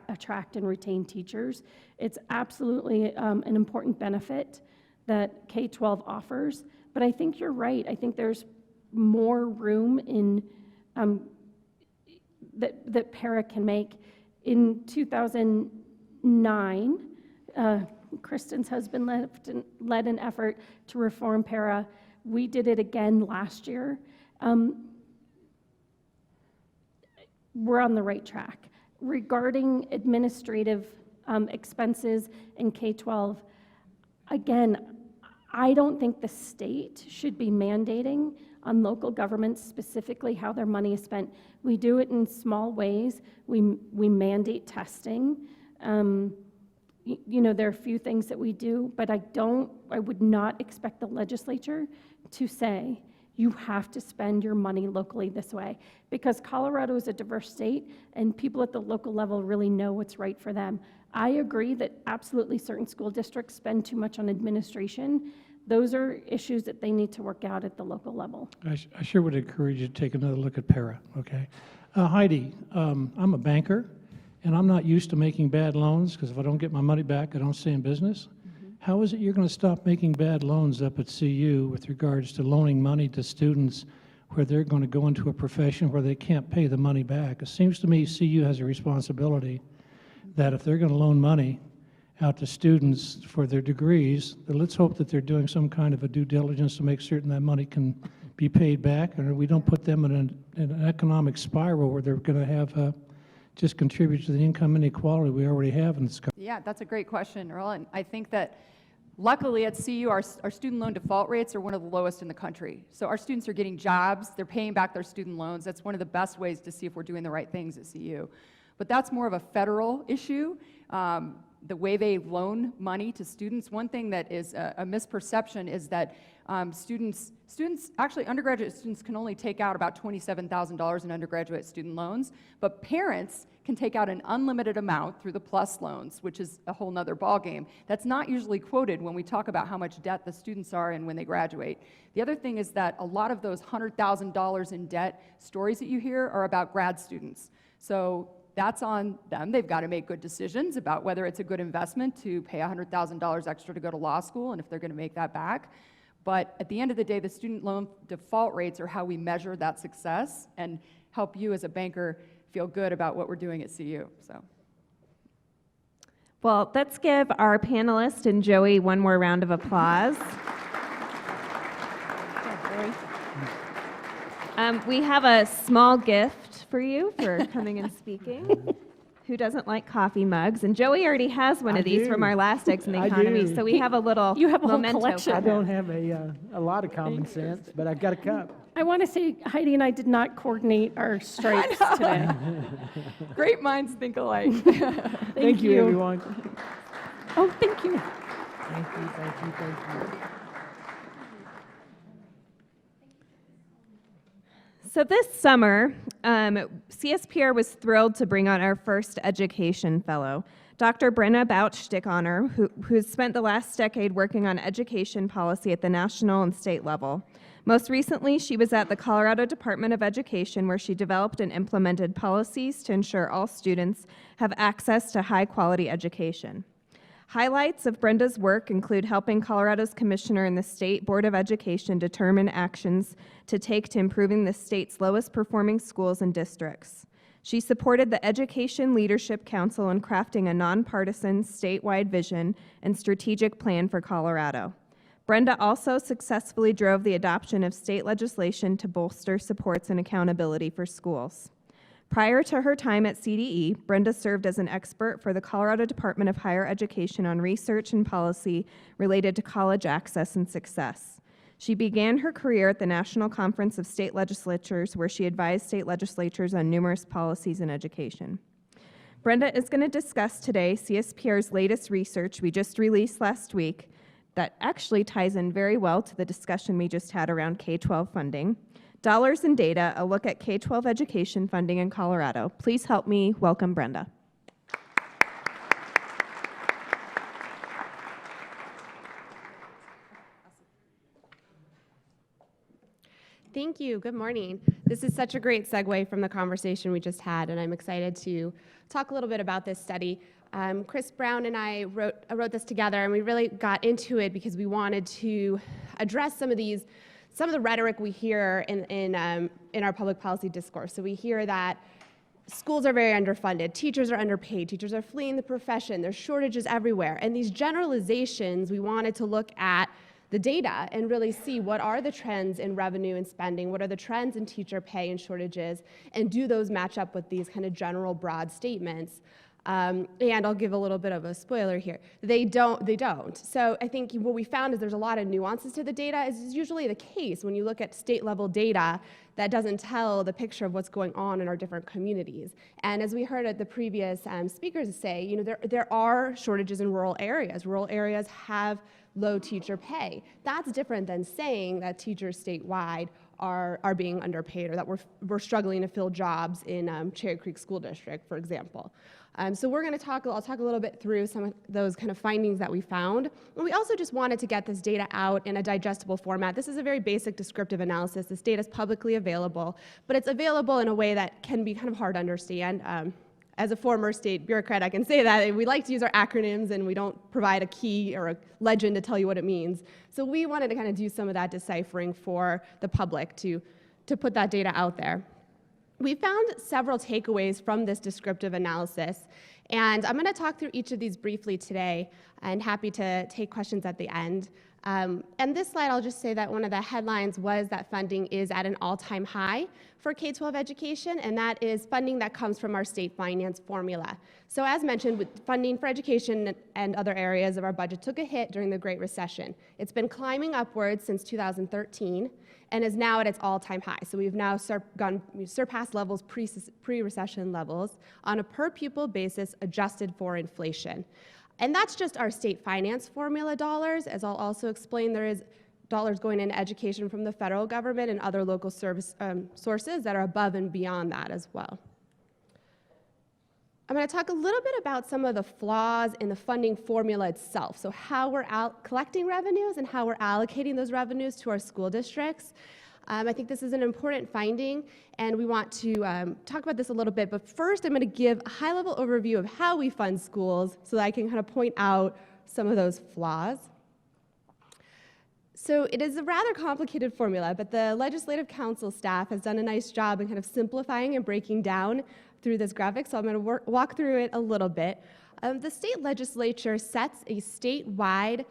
attract and retain teachers. It's absolutely an important benefit that K-12 offers, but I think you're right. I think there's more room in that para can make. In 2009, Kristen's husband led an effort to reform para. We did it again last year. We're on the right track. Regarding administrative expenses in K-12, again, I don't think the state should be mandating on local governments specifically how their money is spent. We do it in small ways. We mandate testing. There are a few things that we do, but I would not expect the legislature to say, you have to spend your money locally this way, because Colorado is a diverse state and people at the local level really know what's right for them. I agree that absolutely certain school districts spend too much on administration. Those are issues that they need to work out at the local level. I sure would encourage you to take another look at para, okay? Heidi, I'm a banker, and I'm not used to making bad loans, because if I don't get my money back, I don't stay in business. How is it you're going to stop making bad loans up at CU with regards to loaning money to students where they're going to go into a profession where they can't pay the money back? It seems to me CU has a responsibility that if they're going to loan money out to students for their degrees, then let's hope that they're doing some kind of a due diligence to make certain that money can be paid back, and we don't put them in an economic spiral where they're going to have just contribute to the income inequality we already have in this country. Yeah, that's a great question, Earl, and I think that luckily at CU, our student loan default rates are one of the lowest in the country. So our students are getting jobs, they're paying back their student loans. That's one of the best ways to see if we're doing the right things at CU. But that's more of a federal issue. The way they loan money to students, one thing that is a misperception is that actually undergraduate students can only take out about $27,000 in undergraduate student loans, but parents can take out an unlimited amount through the PLUS loans, which is a whole nother ballgame. That's not usually quoted when we talk about how much debt the students are in when they graduate. The other thing is that a lot of those $100,000 in debt stories that you hear are about grad students. So that's on them. They've got to make good decisions about whether it's a good investment to pay $100,000 extra to go to law school and if they're going to make that back. But at the end of the day, the student loan default rates are how we measure that success and help you as a banker feel good about what we're doing at CU. So, Well, let's give our panelist and Joey one more round of applause. We have a small gift for you for coming and speaking. Who doesn't like coffee mugs? And Joey already has one of these from our last Eggs in the I Economy, do. so we have a little You have a whole memento collection. for I him. don't have a lot of common sense, but I've got a cup. I want to say Heidi and I did not coordinate our stripes today. great minds think alike. Thank you, everyone. Oh, thank you. Thank you, thank you, thank you. So this summer, CSPR was thrilled to bring on our first education fellow, Dr. Brenda Bautsch Dickhoner, who's spent the last decade working on education policy at the national and state level. Most recently, she was at the Colorado Department of Education, where she developed and implemented policies to ensure all students have access to high-quality education. Highlights of Brenda's work include helping Colorado's commissioner and the State Board of Education determine actions to take to improving the state's lowest performing schools and districts. She supported the Education Leadership Council in crafting a nonpartisan statewide vision and strategic plan for Colorado. Brenda also successfully drove the adoption of state legislation to bolster supports and accountability for schools. Prior to her time at CDE, Brenda served as an expert for the Colorado Department of Higher Education on research and policy related to college access and success. She began her career at the National Conference of State Legislatures, where she advised state legislatures on numerous policies in education. Brenda is going to discuss today CSPR's latest research we just released last week that actually ties in very well to the discussion we just had around K-12 funding. Dollars and Data, a look at K-12 education funding in Colorado. Please help me welcome Brenda. Thank you. Good morning. This is such a great segue from the conversation we just had, and I'm excited to talk a little bit about this study. Chris Brown and I wrote this together, and we really got into it because we wanted to address some of the rhetoric we hear in our public policy discourse. So we hear that schools are very underfunded, teachers are underpaid, teachers are fleeing the profession, there's shortages everywhere. And these generalizations, we wanted to look at the data and really see what are the trends in revenue and spending, what are the trends in teacher pay and shortages, and do those match up with these kind of general broad statements. And I'll give a little bit of a spoiler here. They don't. So I think what we found is there's a lot of nuances to the data, as is usually the case when you look at state level data that doesn't tell the picture of what's going on in our different communities. And as we heard at the previous speakers say, there are shortages in rural areas. Rural areas have low teacher pay. That's different than saying that teachers statewide are being underpaid, or that we're struggling to fill jobs in Cherry Creek School District, for example. So I'll talk a little bit through some of those kind of findings that we found. And we also just wanted to get this data out in a digestible format. This is a very basic descriptive analysis. This data is publicly available, but it's available in a way that can be kind of hard to understand. As a former state bureaucrat, I can say that we like to use our acronyms and we don't provide a key or a legend to tell you what it means. So we wanted to kind of do some of that deciphering for the public to put that data out there. We found several takeaways from this descriptive analysis, and I'm going to talk through each of these briefly today, and happy to take questions at the end. And this slide, I'll just say that one of the headlines was that funding is at an all-time high for K-12 education, and that is funding that comes from our state finance formula. So as mentioned, with funding for education and other areas of our budget took a hit during the Great Recession. It's been climbing upwards since 2013 and is now at its all-time high. So we've now surpassed levels, pre-recession levels, on a per-pupil basis adjusted for inflation. And that's just our state finance formula dollars. As I'll also explain, there is dollars going into education from the federal government and other local service sources that are above and beyond that as well. I'm going to talk a little bit about some of the flaws in the funding formula itself. So how we're collecting revenues and how we're allocating those revenues to our school districts. I think this is an important finding, and we want to talk about this a little bit. But first, I'm going to give a high-level overview of how we fund schools so that I can kind of point out some of those flaws. So it is a rather complicated formula, but the Legislative Council staff has done a nice job in kind of simplifying and breaking down through this graphic, so I'm going to walk through it a little bit. The state legislature sets a statewide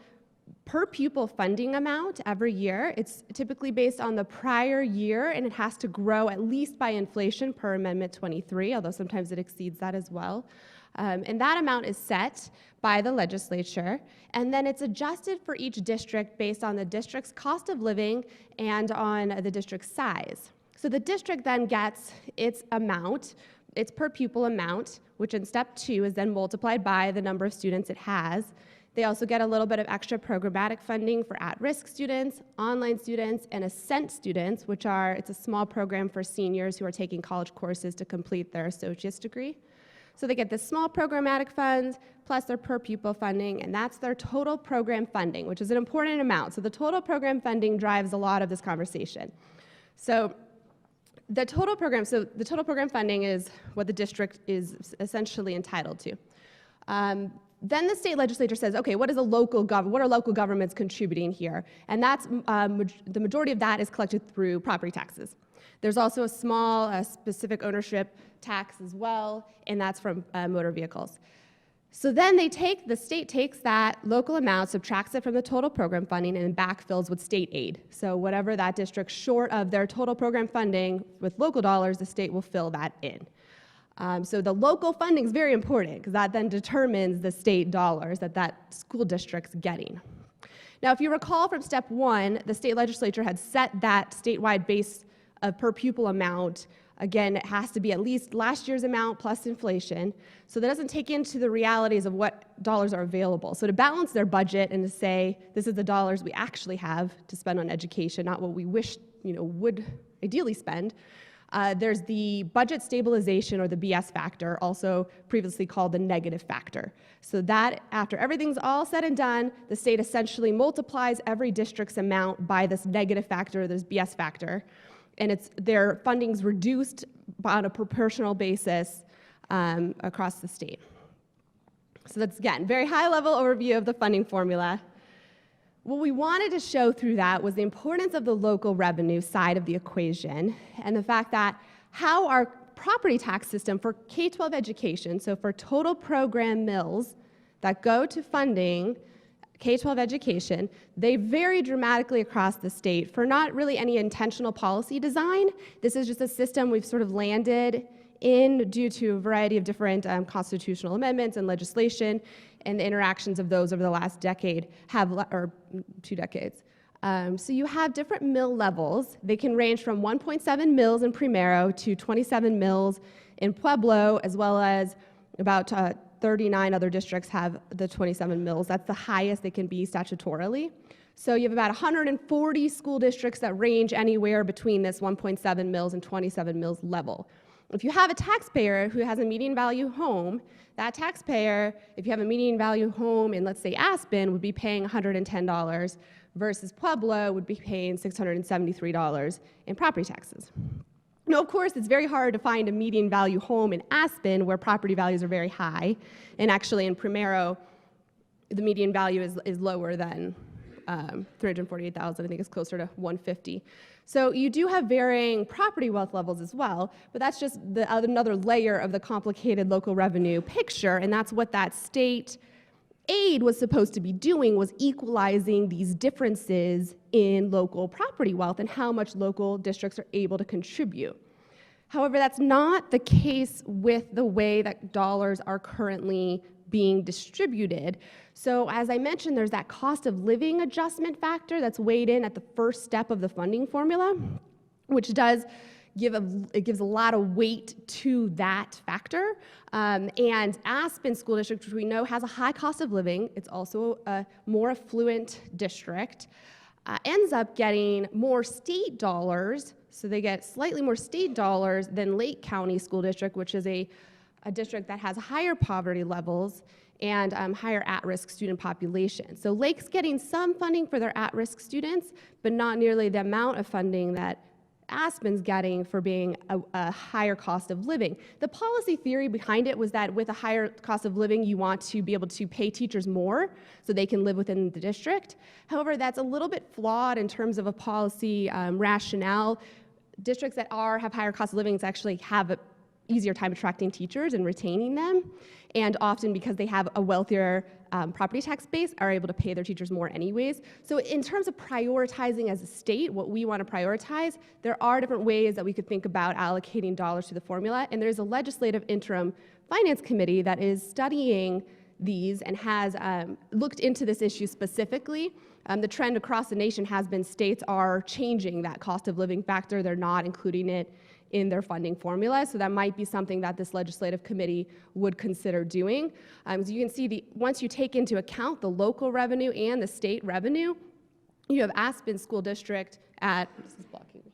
per pupil funding amount every year. It's typically based on the prior year, and it has to grow at least by inflation per Amendment 23, although sometimes it exceeds that as well. And that amount is set by the legislature, and then it's adjusted for each district based on the district's cost of living and on the district's size. So the district then gets its amount, its per pupil amount, which in step 2 is then multiplied by the number of students it has. They also get a little bit of extra programmatic funding for at-risk students, online students, and Ascent students, it's a small program for seniors who are taking college courses to complete their associate's degree. So they get this small programmatic funds plus their per pupil funding, and that's their total program funding, which is an important amount. So the total program funding drives a lot of this conversation. So the total program funding is what the district is essentially entitled to. Then the state legislature says, okay, what are local governments contributing here? And that's the majority of that is collected through property taxes. There's also a small specific ownership tax as well, and that's from motor vehicles. So then the state takes that local amount, subtracts it from the total program funding, and backfills with state aid. So whatever that district's short of their total program funding with local dollars, the state will fill that in. So the local funding is very important because that then determines the state dollars that school district's getting. Now, if you recall from step 1, the state legislature had set that statewide base of per pupil amount. Again, it has to be at least last year's amount plus inflation. So that doesn't take into the realities of what dollars are available. So to balance their budget and to say, this is the dollars we actually have to spend on education, not what we wish would ideally spend, there's the budget stabilization, or the BS factor, also previously called the negative factor. So that after everything's all said and done, the state essentially multiplies every district's amount by this negative factor, this BS factor, and their funding's reduced on a proportional basis across the state. So that's, again, very high-level overview of the funding formula. What we wanted to show through that was the importance of the local revenue side of the equation, and the fact that how our property tax system for K-12 education, so for total program mills that go to funding K-12 education, they vary dramatically across the state for not really any intentional policy design. This is just a system we've sort of landed in due to a variety of different constitutional amendments and legislation, and the interactions of those over the last decade or 2 decades. So you have different mill levels. They can range from 1.7 mills in Primero to 27 mills in Pueblo, as well as about 39 other districts have the 27 mills. That's the highest they can be statutorily. So you have about 140 school districts that range anywhere between this 1.7 mils and 27 mils level. If you have a taxpayer who has a median value home, that taxpayer, if you have a median value home in, let's say, Aspen, would be paying $110 versus Pueblo would be paying $673 in property taxes. Now, of course, it's very hard to find a median value home in Aspen where property values are very high. And actually in Primero, the median value is lower than 348,000. I think it's closer to 150. So you do have varying property wealth levels as well, but that's just another layer of the complicated local revenue picture, and that's what that state aid was supposed to be doing, was equalizing these differences in local property wealth and how much local districts are able to contribute. However, that's not the case with the way that dollars are currently being distributed. So as I mentioned, there's that cost of living adjustment factor that's weighed in at the first step of the funding formula, which does it gives a lot of weight to that factor. And Aspen School District, which we know has a high cost of living, it's also a more affluent district, ends up getting more state dollars, so they get slightly more state dollars than Lake County School District, which is a district that has higher poverty levels and higher at-risk student population. So Lake's getting some funding for their at-risk students, but not nearly the amount of funding that Aspen's getting for being a higher cost of living. The policy theory behind it was that with a higher cost of living, you want to be able to pay teachers more so they can live within the district. However, that's a little bit flawed in terms of a policy rationale. Districts that have higher cost of living actually have an easier time attracting teachers and retaining them, and often because they have a wealthier property tax base are able to pay their teachers more anyways. So in terms of prioritizing as a state, what we want to prioritize, there are different ways that we could think about allocating dollars to the formula, and there's a legislative interim finance committee that is studying these and has looked into this issue specifically. The trend across the nation has been states are changing that cost of living factor. They're not including it in their funding formula, so that might be something that this legislative committee would consider doing. As you can see, once you take into account the local revenue and the state revenue, you have Aspen School District at, this is blocking me,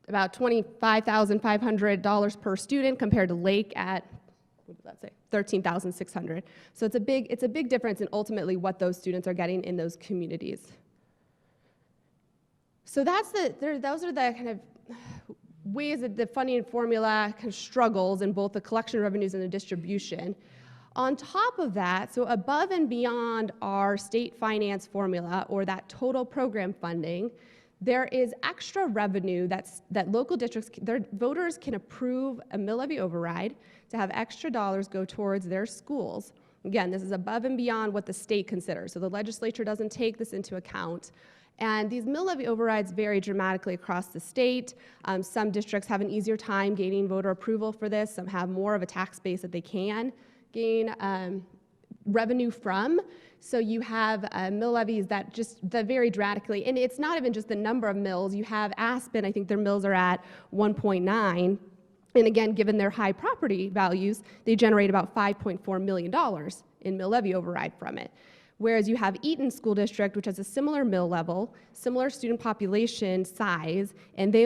about $25,500 per student compared to Lake at, what does that say, $13,600. So it's a big difference in ultimately what those students are getting in those communities. So those are the kind of ways that the funding formula kind of struggles in both the collection revenues and the distribution. On top of that, so above and beyond our state finance formula or that total program funding, there is extra revenue that local districts, their voters can approve a mill levy override to have extra dollars go towards their schools. Again, this is above and beyond what the state considers, so the legislature doesn't take this into account. And these mill levy overrides vary dramatically across the state. Some districts have an easier time gaining voter approval for this. Some have more of a tax base that they can gain revenue from. So you have mill levies that vary dramatically. And it's not even just the number of mills. You have Aspen, I think their mills are at 1.9. And again, given their high property values, they generate about $5.4 million in mill levy override from it. Whereas you have Eaton School District, which has a similar mill level, similar student population size, and they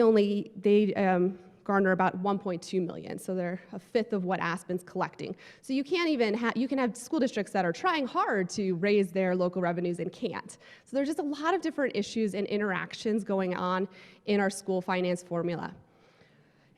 garner about 1.2 million, so they're a fifth of what Aspen's collecting. So you can't even you can have school districts that are trying hard to raise their local revenues and can't. So there's just a lot of different issues and interactions going on in our school finance formula.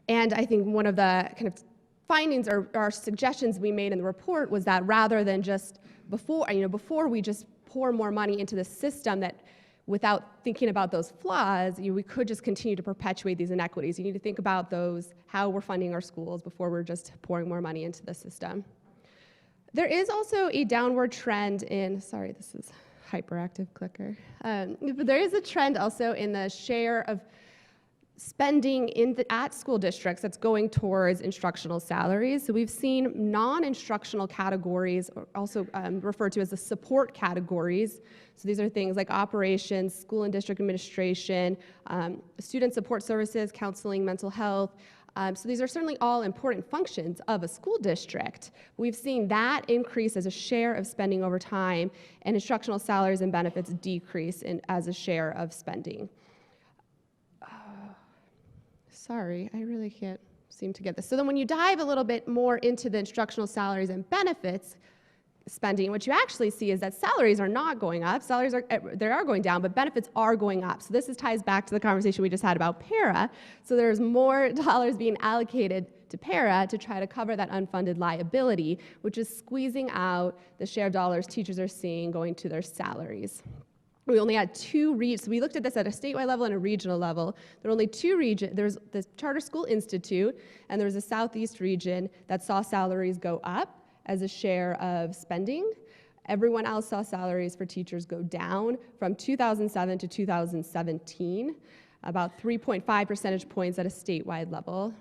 And I think one of the kind of findings or suggestions we made in the report was that rather than just before we just pour more money into the system that without thinking about those flaws, we could just continue to perpetuate these inequities. You need to think about how we're funding our schools before we're just pouring more money into the system. There is also a downward trend in, sorry, this is hyperactive clicker. But there is a trend also in the share of spending at school districts that's going towards instructional salaries. So we've seen non-instructional categories, or also referred to as the support categories. So these are things like operations, school and district administration, student support services, counseling, mental health, So these are certainly all important functions of a school district. We've seen that increase as a share of spending over time, and instructional salaries and benefits decrease as a share of spending. Sorry, I really can't seem to get this. So then when you dive a little bit more into the instructional salaries and benefits spending, what you actually see is that salaries are not going up. Salaries are going down, but benefits are going up. So this ties back to the conversation we just had about para. So there's more dollars being allocated to para to try to cover that unfunded liability, which is squeezing out the share of dollars teachers are seeing going to their salaries. We only had two regions. So we looked at this at a statewide level and a regional level. There were only two regions. There's the Charter School Institute, and there was a Southeast region that saw salaries go up as a share of spending. Everyone else saw salaries for teachers go down from 2007 to 2017, about 3.5 percentage points at a statewide level.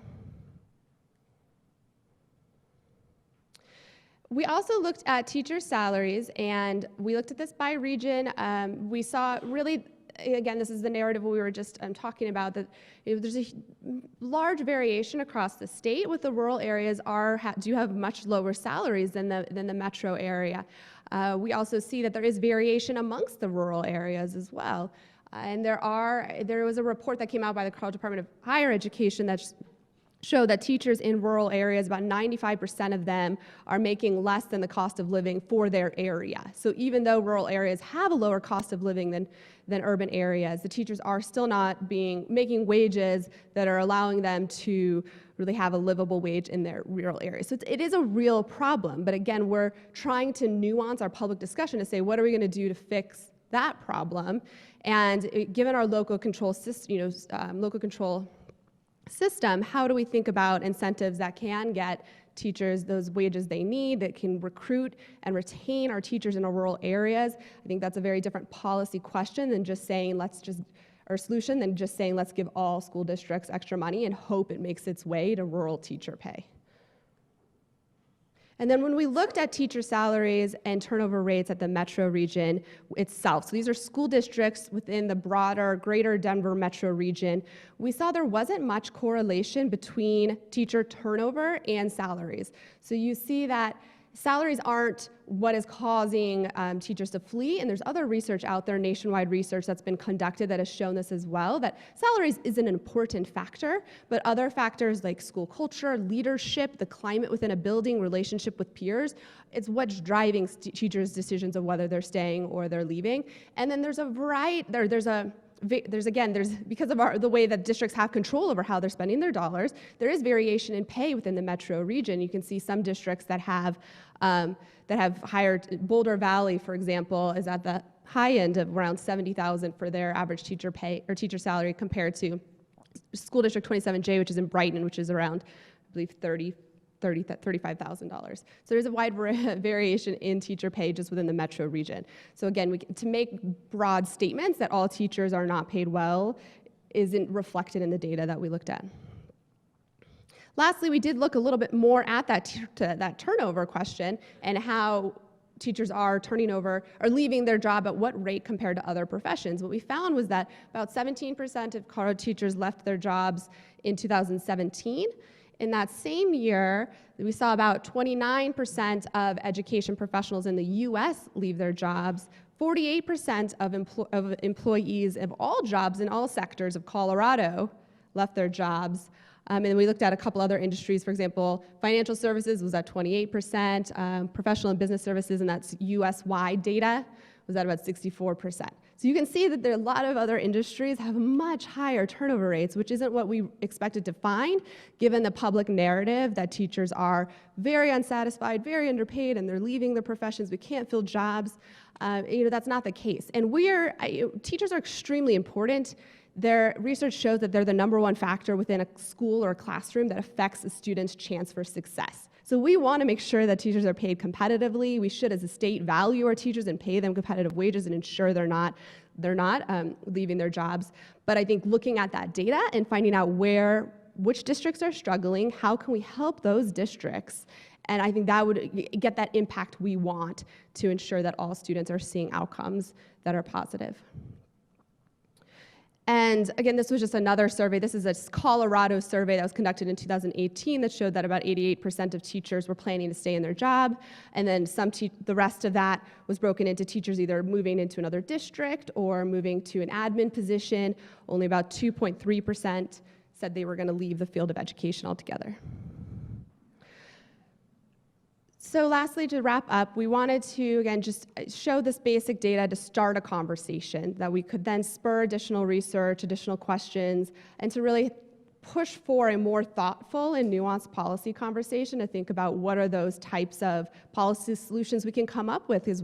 We also looked at teacher salaries, and we looked at this by region. We saw really, again, this is the narrative we were just talking about, that there's a large variation across the state, with the rural areas do have much lower salaries than the metro area. We also see that there is variation amongst the rural areas as well. And there was a report that came out by the Colorado Department of Higher Education that show that teachers in rural areas, about 95% of them are making less than the cost of living for their area. So even though rural areas have a lower cost of living than urban areas, the teachers are still not making wages that are allowing them to really have a livable wage in their rural areas. So it is a real problem, but again, we're trying to nuance our public discussion to say, what are we gonna do to fix that problem? And given our local control system, how do we think about incentives that can get teachers those wages they need, that can recruit and retain our teachers in our rural areas? I think that's a very different policy question than just saying solution than just saying let's give all school districts extra money and hope it makes its way to rural teacher pay. And then when we looked at teacher salaries and turnover rates at the metro region itself, so these are school districts within the broader greater Denver metro region, we saw there wasn't much correlation between teacher turnover and salaries. So you see that salaries aren't what is causing teachers to flee, and there's other research out there, nationwide research that's been conducted that has shown this as well, that salaries is an important factor, but other factors like school culture, leadership, the climate within a building, relationship with peers, it's what's driving teachers' decisions of whether they're staying or they're leaving. And then there's a variety, because of the way that districts have control over how they're spending their dollars, there is variation in pay within the metro region. You can see some districts that have hired, Boulder Valley, for example, is at the high end of around $70,000 for their average teacher pay or teacher salary, compared to School District 27J, which is in Brighton, which is around, I believe, $35,000. So there's a wide variation in teacher pay just within the metro region. So again, to make broad statements that all teachers are not paid well isn't reflected in the data that we looked at. Lastly, we did look a little bit more at that turnover question and how teachers are turning over or leaving their job at what rate compared to other professions. What we found was that about 17% of Colorado teachers left their jobs in 2017. In that same year, we saw about 29% of education professionals in the US leave their jobs. 48% of employees of all jobs in all sectors of Colorado left their jobs. And we looked at a couple other industries. For example, financial services was at 28%, professional and business services, and that's US-wide data, was at about 64%. So you can see that there are a lot of other industries have much higher turnover rates, which isn't what we expected to find, given the public narrative that teachers are very unsatisfied, very underpaid, and they're leaving their professions. We can't fill jobs. That's not the case. And teachers are extremely important. Their research shows that they're the #1 factor within a school or a classroom that affects a student's chance for success. So we want to make sure that teachers are paid competitively. We should, as a state, value our teachers and pay them competitive wages and ensure they're not leaving their jobs. But I think looking at that data and finding out which districts are struggling, how can we help those districts? And I think that would get that impact we want to ensure that all students are seeing outcomes that are positive. And again, this was just another survey. This is a Colorado survey that was conducted in 2018 that showed that about 88% of teachers were planning to stay in their job. And then the rest of that was broken into teachers either moving into another district or moving to an admin position. Only about 2.3% said they were going to leave the field of education altogether. So lastly, to wrap up, we wanted to, again, just show this basic data to start a conversation that we could then spur additional research, additional questions, and to really push for a more thoughtful and nuanced policy conversation to think about what are those types of policy solutions we can come up with. Because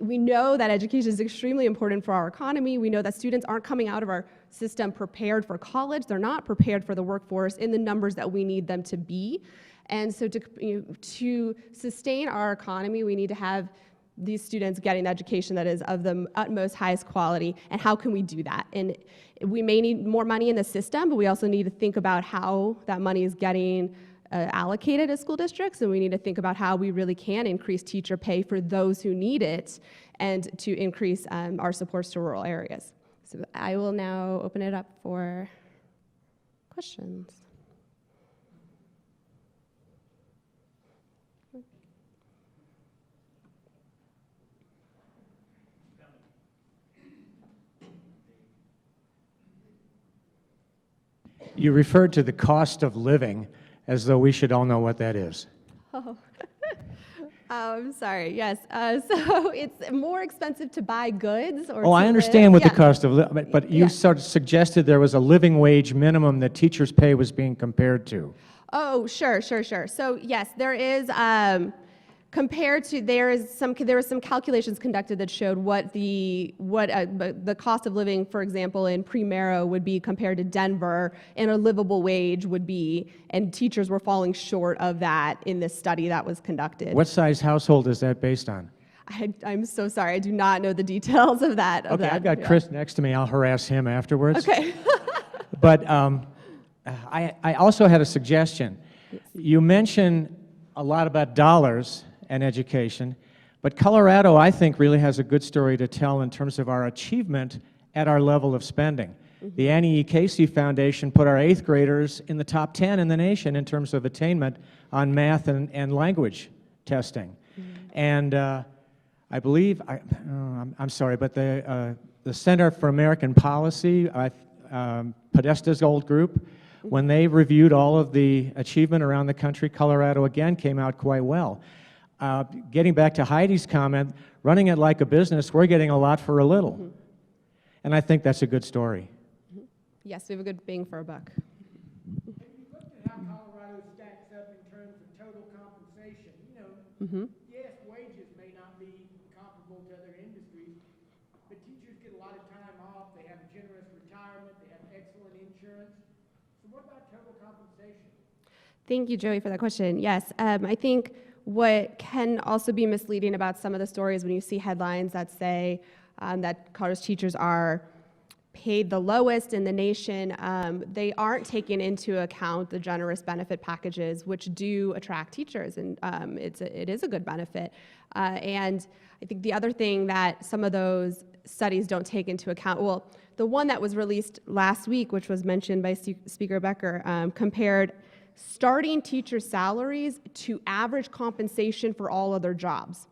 we know that education is extremely important for our economy. We know that students aren't coming out of our system prepared for college. They're not prepared for the workforce in the numbers that we need them to be. And so to sustain our economy, we need to have these students getting the education that is of the utmost highest quality, and how can we do that? And we may need more money in the system, but we also need to think about how that money is getting allocated at school districts, and we need to think about how we really can increase teacher pay for those who need it, and to increase our supports to rural areas. So I will now open it up for questions. You referred to the cost of living as though we should all know what that is. Oh, I'm sorry, yes. So it's more expensive to buy goods or Oh, I understand what the cost of living, but you sort of suggested there was a living wage minimum that teachers' pay was being compared to. Oh, sure. So yes, there is, compared to, there were some calculations conducted that showed what the cost of living, for example, in Primero would be compared to Denver, and a livable wage would be, and teachers were falling short of that in this study that was conducted. What size household is that based on? I'm so sorry, I do not know the details of that. Okay, I've got Chris next to me. I'll harass him afterwards. Okay. But I also had a suggestion. Yes. You mentioned a lot about dollars and education, but Colorado, I think, really has a good story to tell in terms of our achievement at our level of spending. Mm-hmm. The Annie E. Casey Foundation put our 8th graders in the top 10 in the nation in terms of attainment on math and language testing. Mm-hmm. And I believe, I'm sorry, but the Center for American Policy, Podesta's old group, when they reviewed all of the achievement around the country, Colorado again came out quite well. Getting back to Heidi's comment, running it like a business, we're getting a lot for a little. Mm-hmm. And I think that's a good story. Mm-hmm. Yes, we have a good bang for a buck. Have you looked at how Colorado stacks up in terms of total compensation? You know, mm-hmm. Yes, wages may not be comparable to other industries, but teachers get a lot of time off, they have generous retirement, they have excellent insurance. So what about total compensation? Thank you, Joey, for that question. Yes, I think what can also be misleading about some of the stories when you see headlines that say that Colorado's teachers are paid the lowest in the nation, they aren't taking into account the generous benefit packages, which do attract teachers, and it is a good benefit. And I think the other thing that some of those studies don't take into account, well, the one that was released last week, which was mentioned by Speaker Becker, compared starting teacher salaries to average compensation for all other jobs,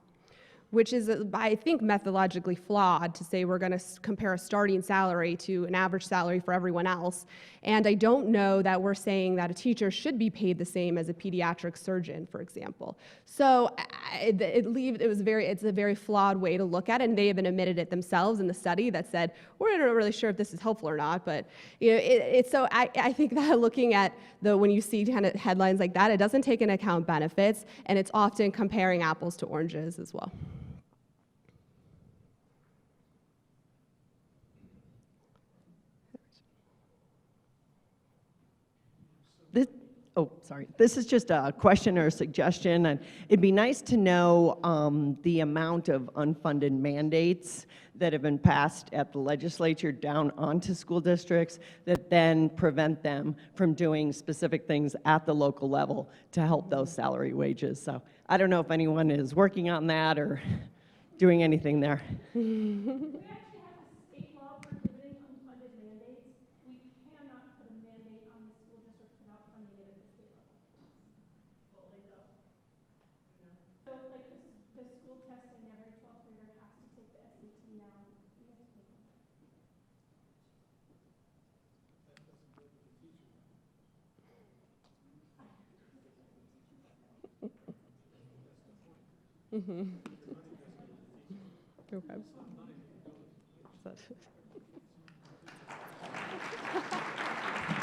which is, I think, methodologically flawed to say we're going to compare a starting salary to an average salary for everyone else. And I don't know that we're saying that a teacher should be paid the same as a pediatric surgeon, for example. So it's a very flawed way to look at it, and they even admitted it themselves in the study that said, we're not really sure if this is helpful or not, but you know, so I think that looking at when you see kind of headlines like that, it doesn't take into account benefits, and it's often comparing apples to oranges as well. This is just a question or a suggestion, and it'd be nice to know the amount of unfunded mandates that have been passed at the legislature down onto school districts that then prevent them from doing specific things at the local level to help those salary wages. So I don't know if anyone is working on that or doing anything there. We actually have a state law prohibiting unfunded mandates. Okay.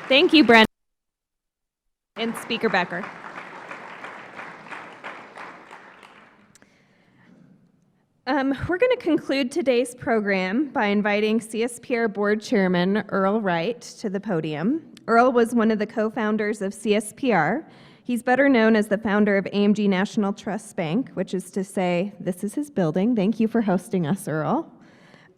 Thank you, Brenda and Speaker Becker. We're going to conclude today's program by inviting CSPR Board Chairman Earl Wright to the podium. Earl was one of the co-founders of CSPR. He's better known as the founder of AMG National Trust Bank, which is to say, this is his building. Thank you for hosting us, Earl.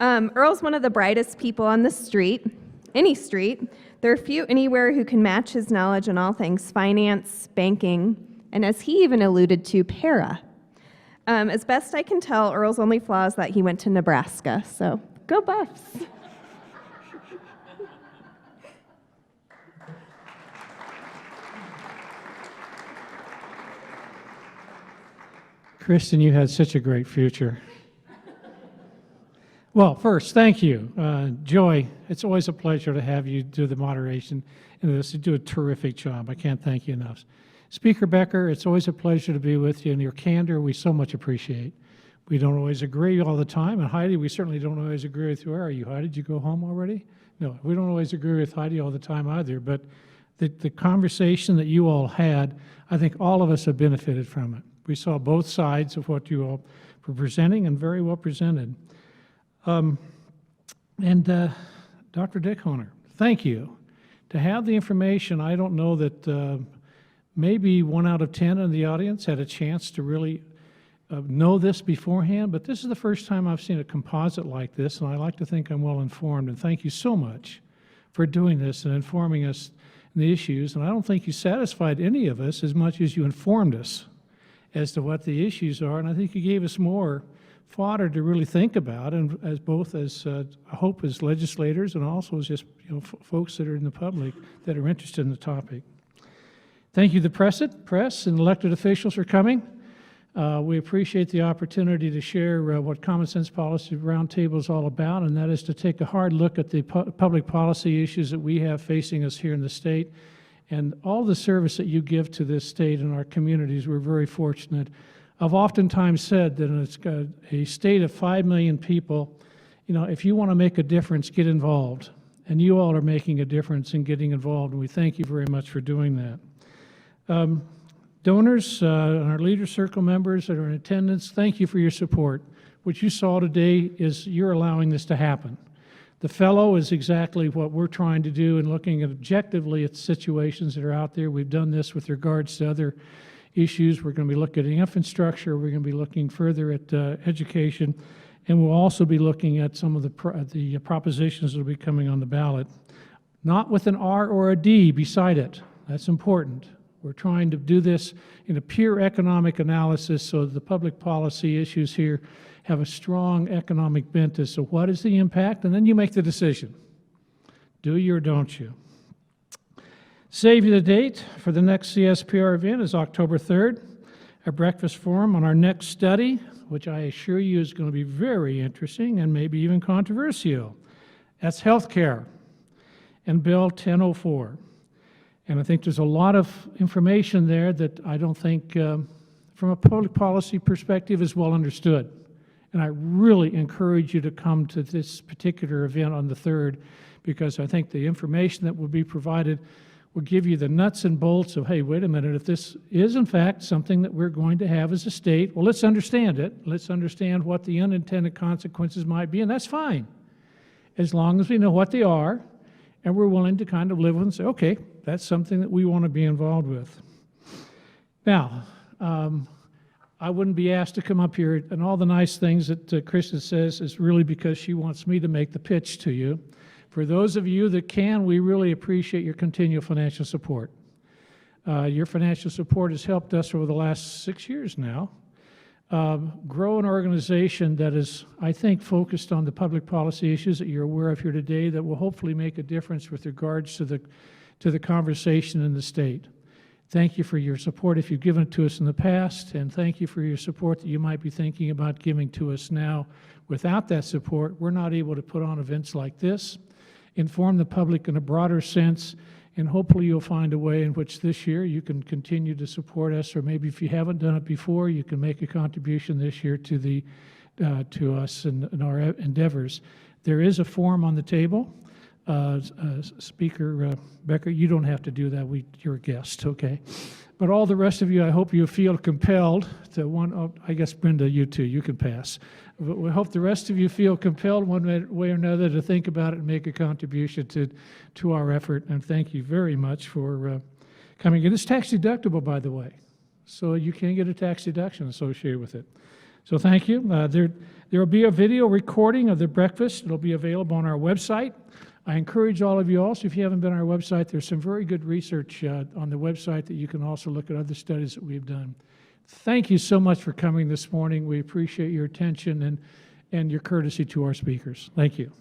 Earl's one of the brightest people on the street, any street. There are few anywhere who can match his knowledge on all things finance, banking, and as he even alluded to, para. As best I can tell, Earl's only flaw is that he went to Nebraska, so go Buffs. Kristen, you had such a great future. Well, first, thank you. Joy, it's always a pleasure to have you do the moderation and this. You do a terrific job. I can't thank you enough. Speaker Becker, it's always a pleasure to be with you, and your candor we so much appreciate. We don't always agree all the time, and Heidi, we certainly don't always agree with you. Where are you, Heidi? Did you go home already? No, we don't always agree with Heidi all the time either, but the conversation that you all had, I think all of us have benefited from it. We saw both sides of what you all were presenting, and very well presented. Dr. Dickhoner, thank you. To have the information, I don't know that maybe 1 out of 10 in the audience had a chance to really know this beforehand, but this is the first time I've seen a composite like this, and I like to think I'm well informed, and thank you so much for doing this and informing us in the issues. And I don't think you satisfied any of us as much as you informed us as to what the issues are, and I think you gave us more fodder to really think about, and as both as I hope as legislators and also as just folks that are in the public that are interested in the topic. Thank you, the press and elected officials for coming. We appreciate the opportunity to share what Common Sense Policy Roundtable is all about, and that is to take a hard look at the public policy issues that we have facing us here in the state, and all the service that you give to this state and our communities. We're very fortunate. I've oftentimes said that in a state of 5 million people, if you want to make a difference, get involved. And you all are making a difference in getting involved, and we thank you very much for doing that. Donors and our Leader Circle members that are in attendance, thank you for your support. What you saw today is you're allowing this to happen. The fellow is exactly what we're trying to do and looking at objectively at situations that are out there. We've done this with regards to other issues. We're going to be looking at infrastructure. We're going to be looking further at education. And we'll also be looking at some of the propositions that will be coming on the ballot. Not with an R or a D beside it. That's important. We're trying to do this in a pure economic analysis so that the public policy issues here have a strong economic bent as to what is the impact, and then you make the decision. Do you or don't you? Save you the date for the next CSPR event is October 3rd, a breakfast forum on our next study, which I assure you is going to be very interesting and maybe even controversial. That's healthcare and Bill 1004. And I think there's a lot of information there that I don't think, from a public policy perspective, is well understood. And I really encourage you to come to this particular event on the 3rd, because I think the information that will be provided will give you the nuts and bolts of, hey, wait a minute, if this is in fact something that we're going to have as a state, well, let's understand it. Let's understand what the unintended consequences might be, and that's fine, as long as we know what they are, and we're willing to kind of live with and say, okay, that's something that we want to be involved with. Now, I wouldn't be asked to come up here, and all the nice things that Kristen says is really because she wants me to make the pitch to you. For those of you that can, we really appreciate your continual financial support. Your financial support has helped us over the last 6 years now grow an organization that is, I think, focused on the public policy issues that you're aware of here today that will hopefully make a difference with regards to the conversation in the state. Thank you for your support if you've given it to us in the past, and thank you for your support that you might be thinking about giving to us now. Without that support, we're not able to put on events like this, inform the public in a broader sense, and hopefully you'll find a way in which this year you can continue to support us, or maybe if you haven't done it before, you can make a contribution this year to the to us and our endeavors. There is a form on the table. Speaker Becker, you don't have to do that. You're a guest, okay? But all the rest of you, I hope you feel compelled to I guess Brenda, you too, you can pass. But we hope the rest of you feel compelled one way or another to think about it and make a contribution to our effort. And thank you very much for coming in. It's tax deductible, by the way, so you can get a tax deduction associated with it. So thank you. There will be a video recording of the breakfast. It'll be available on our website. I encourage all of you also, if you haven't been on our website, there's some very good research on the website that you can also look at other studies that we've done. Thank you so much for coming this morning. We appreciate your attention and your courtesy to our speakers. Thank you.